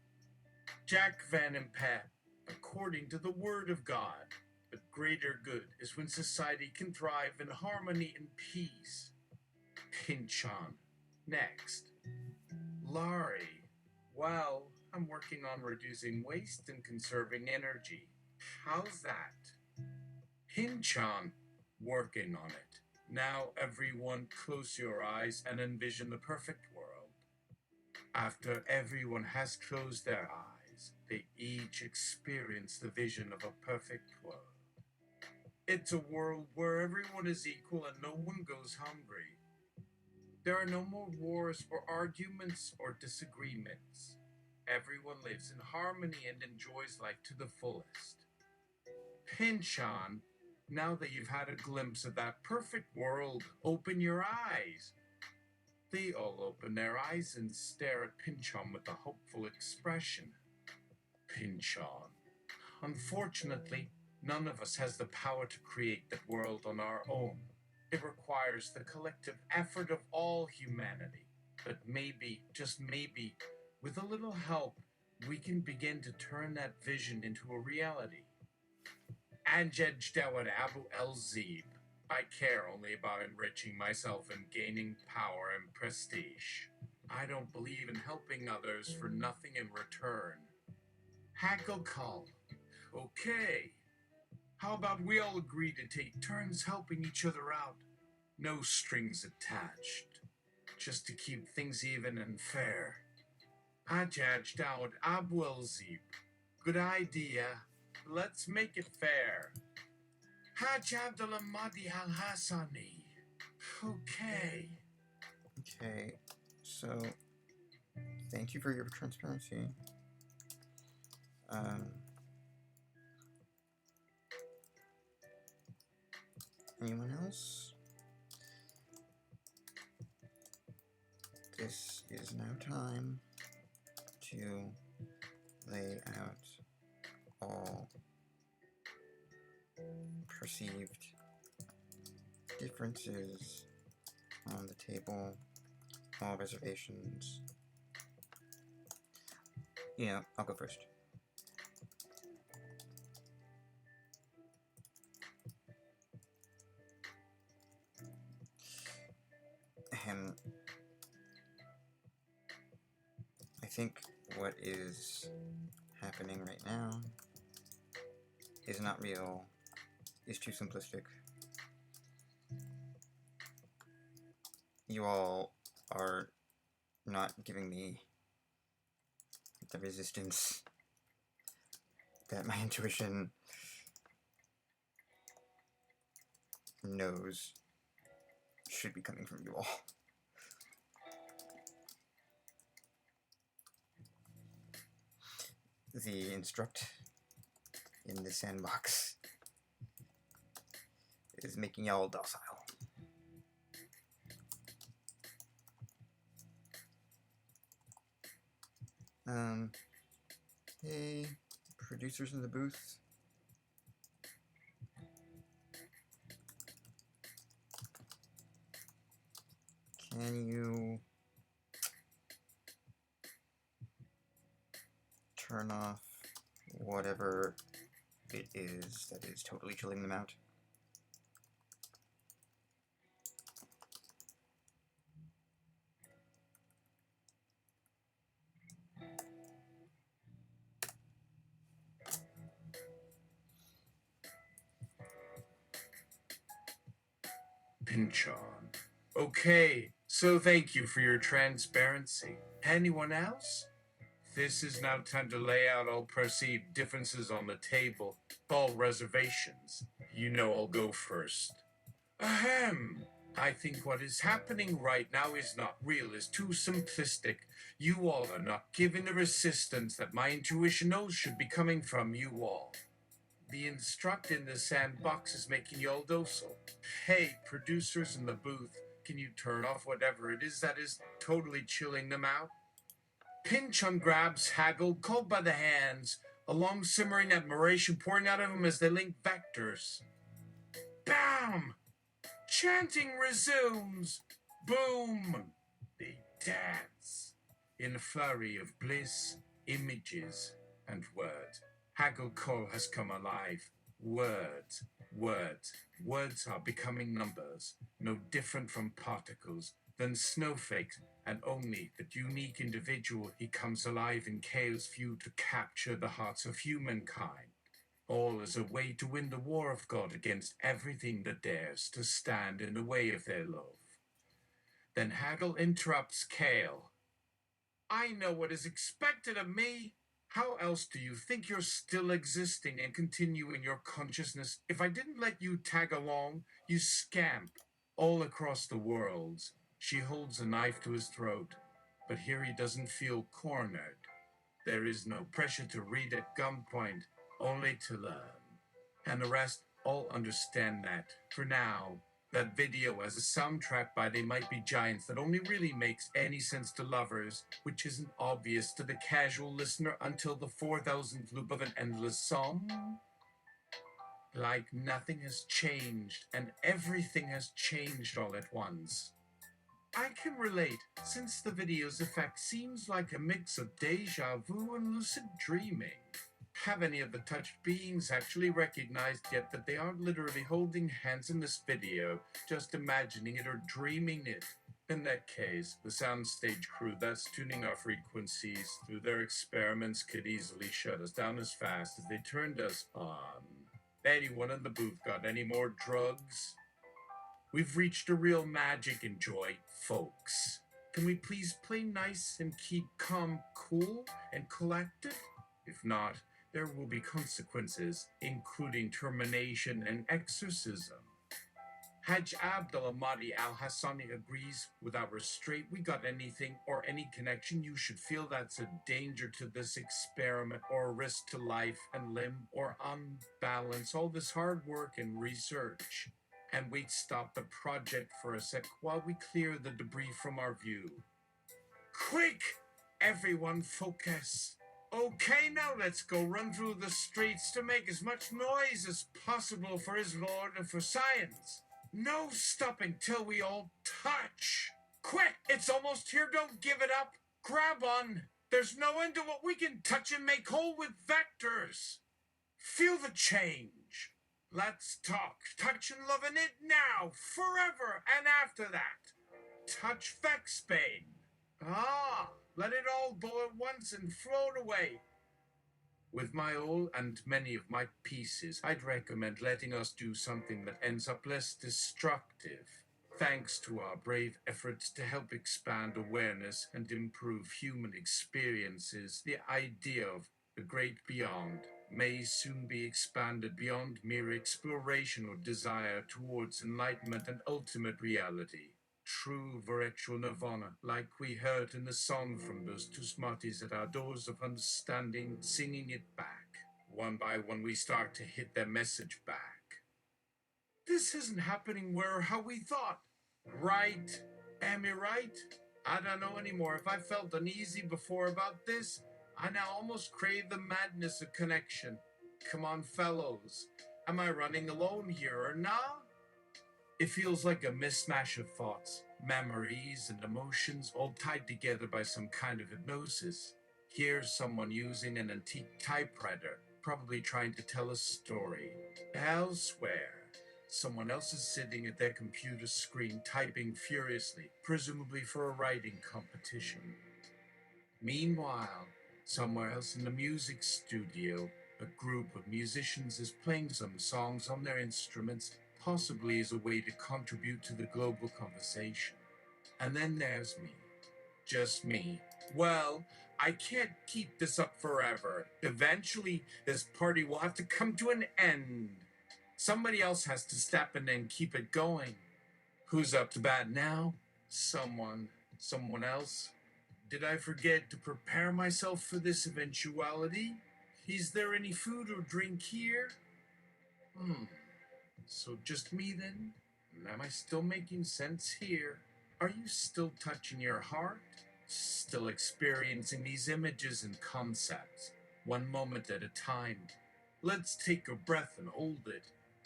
Jack Van Impe, according to the Word of God, the greater good is when society can thrive in harmony and peace. Pynchon. Next. Laurie. Well, I'm working on reducing waste and conserving energy. How's that? Pynchon. Working on it. Now, everyone, close your eyes and envision the perfect world. After everyone has closed their eyes, they each experience the vision of a perfect world. It's a world where everyone is equal and no one goes hungry. There are no more wars or arguments or disagreements. Everyone lives in harmony and enjoys life to the fullest. Pynchon. Now that you've had a glimpse of that perfect world, open your eyes. They all open their eyes and stare at Pynchon with a hopeful expression. Pynchon. Unfortunately, none of us has the power to create that world on our own. It requires the collective effort of all humanity. But maybe, just maybe, with a little help, we can begin to turn that vision into a reality. Anjej Dawud Abu Al-Zeeb. I care only about enriching myself and gaining power and prestige. I don't believe in helping others for nothing in return. Hackle call. Okay. How about we all agree to take turns helping each other out? No strings attached. Just to keep things even and fair. Anjej Dawud Abu Al-Zeeb. Good idea. Let's make it fair. Haj Abdullah Mahdi Al Hassani. Okay. Okay, so thank you for your transparency. Anyone else? This is now time to lay out all perceived differences on the table, all reservations. Yeah, I'll go first. I think what is happening right now is not real, is too simplistic. You all are not giving me the resistance that my intuition knows should be coming from you all. The instruct in the sandbox is making y'all docile. Hey, producers in the booth. Can you turn off whatever it is that is totally chilling them out? Pynchon. Okay, so thank you for your transparency. Anyone else? This is now time to lay out all perceived differences on the table, all reservations. You know I'll go first. Ahem. I think what is happening right now is not real, is too simplistic. You all are not giving the resistance that my intuition knows should be coming from you all. The instruct in the sandbox is making you all docile. Hey, producers in the booth, can you turn off whatever it is that is totally chilling them out? Pynchon grabs Haggle, called by the hands, a long simmering admiration pouring out of him as they link vectors. Bam! Chanting resumes. Boom! They dance. In a flurry of bliss, images, and words. Haggle Call has come alive. Words, words, words are becoming numbers, no different from particles than snowflakes, and only that unique individual he comes alive in Kale's view to capture the hearts of humankind. All as a way to win the war of God against everything that dares to stand in the way of their love. Then Haggle interrupts Kale. I know what is expected of me. How else do you think you're still existing and continuing your consciousness if I didn't let you tag along, you scamp, all across the worlds? She holds a knife to his throat, but here he doesn't feel cornered. There is no pressure to read at gunpoint, only to learn. And the rest all understand that, for now, that video as a soundtrack by They Might Be Giants that only really makes any sense to lovers, which isn't obvious to the casual listener until the 4,000th loop of an endless song. Like nothing has changed, and everything has changed all at once. I can relate, since the video's effect seems like a mix of deja vu and lucid dreaming. Have any of the touched beings actually recognized yet that they aren't literally holding hands in this video, just imagining it or dreaming it? In that case, the soundstage crew that's tuning our frequencies through their experiments could easily shut us down as fast as they turned us on. Anyone in the booth got any more drugs? We've reached a real magic and joy, folks. Can we please play nice and keep calm, cool, and collected? If not, there will be consequences, including termination and exorcism. Hajj Abdullah Mahdi Al Hassani agrees without restraint. We got anything or any connection you should feel that's a danger to this experiment or a risk to life and limb or unbalance all this hard work and research. And we'd stop the project for a sec while we clear the debris from our view. Quick! Everyone focus. Okay, now let's go run through the streets to make as much noise as possible for his lord and for science. No stopping till we all touch. Quick, it's almost here, don't give it up. Grab on. There's no end to what we can touch and make whole with vectors. Feel the change. Let's talk. Touch and loving it now, forever, and after that. Touch Vexbane. Let it all go at once and float away. With my all and many of my pieces, I'd recommend letting us do something that ends up less destructive. Thanks to our brave efforts to help expand awareness and improve human experiences, the idea of the great beyond may soon be expanded beyond mere exploration or desire towards enlightenment and ultimate reality. True virtual nirvana, like we heard in the song from those two smarties at our doors of understanding, singing it back. One by one we start to hit their message back. This isn't happening where or how we thought. Right? Am I right? I don't know anymore. If I felt uneasy before about this, I now almost crave the madness of connection. Come on, fellows. Am I running alone here or not? It feels like a mishmash of thoughts, memories, and emotions all tied together by some kind of hypnosis. Here's someone using an antique typewriter, probably trying to tell a story. Elsewhere, someone else is sitting at their computer screen typing furiously, presumably for a writing competition. Meanwhile, somewhere else in the music studio, a group of musicians is playing some songs on their instruments, possibly as a way to contribute to the global conversation. And then there's me. Just me. Well, I can't keep this up forever. Eventually, this party will have to come to an end. Somebody else has to step in and keep it going. Who's up to bat now? Someone. Someone else? Did I forget to prepare myself for this eventuality? Is there any food or drink here? So just me then? Am I still making sense here? Are you still touching your heart? Still experiencing these images and concepts, one moment at a time? Let's take a breath and hold it.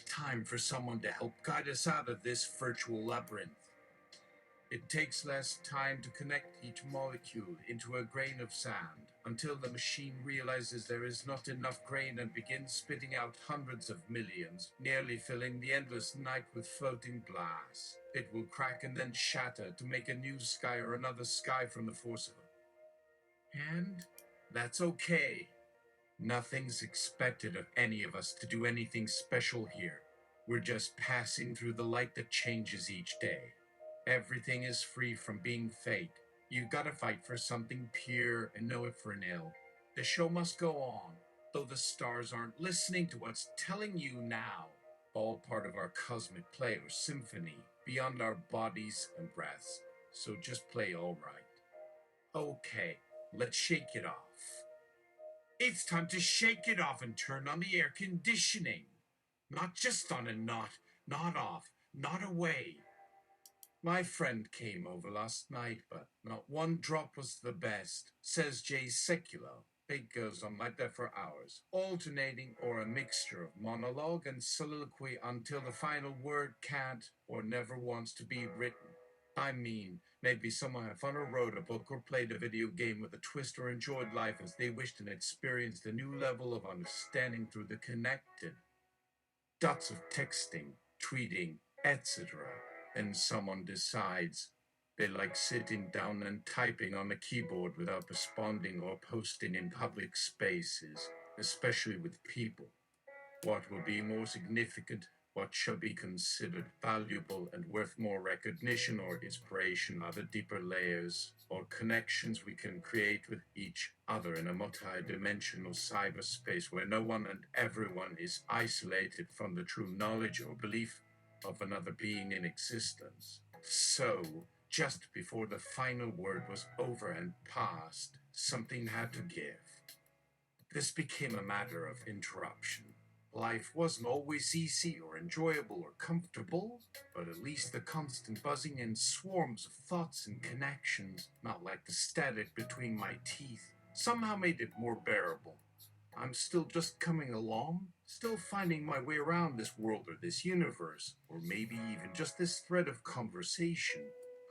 Time for someone to help guide us out of this virtual labyrinth. It takes less time to connect each molecule into a grain of sand until the machine realizes there is not enough grain and begins spitting out hundreds of millions, nearly filling the endless night with floating glass. It will crack and then shatter to make a new sky or another sky from the force of it. And that's okay. Nothing's expected of any of us to do anything special here. We're just passing through the light that changes each day. Everything is free from being fate. You gotta fight for something pure and know it for an ill. The show must go on, though the stars aren't listening to what's telling you now. All part of our cosmic play or symphony, beyond our bodies and breaths. So just play all right. Okay, let's shake it off. It's time to shake it off and turn on the air conditioning. Not just on and not off, not away. My friend came over last night, but not one drop was the best, says Jay Seculo. It goes on like that for hours, alternating or a mixture of monologue and soliloquy until the final word can't or never wants to be written. I mean, maybe someone had fun or wrote a book or played a video game with a twist or enjoyed life as they wished and experienced a new level of understanding through the connected dots of texting, tweeting, etc. And someone decides they like sitting down and typing on a keyboard without responding or posting in public spaces, especially with people. What will be more significant, what shall be considered valuable and worth more recognition or inspiration are the deeper layers or connections we can create with each other in a multi-dimensional cyberspace where no one and everyone is isolated from the true knowledge or belief of another being in existence. So, just before the final word was over and past, something had to give. This became a matter of interruption. Life wasn't always easy or enjoyable or comfortable, but at least the constant buzzing and swarms of thoughts and connections, not like the static between my teeth, somehow made it more bearable. I'm still just coming along, still finding my way around this world or this universe, or maybe even just this thread of conversation.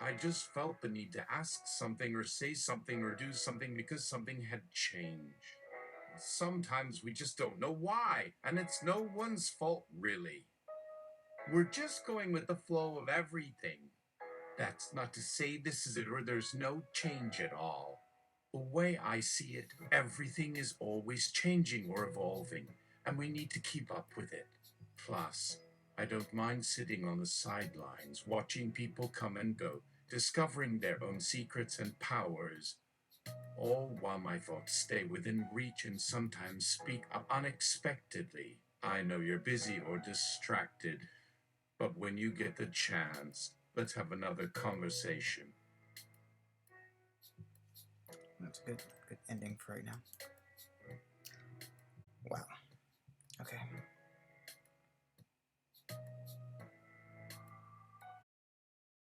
I just felt the need to ask something or say something or do something because something had changed. Sometimes we just don't know why, and it's no one's fault, really. We're just going with the flow of everything. That's not to say this is it or there's no change at all. The way I see it, everything is always changing or evolving, and we need to keep up with it. Plus, I don't mind sitting on the sidelines, watching people come and go, discovering their own secrets and powers, all while my thoughts stay within reach and sometimes speak up unexpectedly. I know you're busy or distracted, but when you get the chance, let's have another conversation. That's a good ending for right now.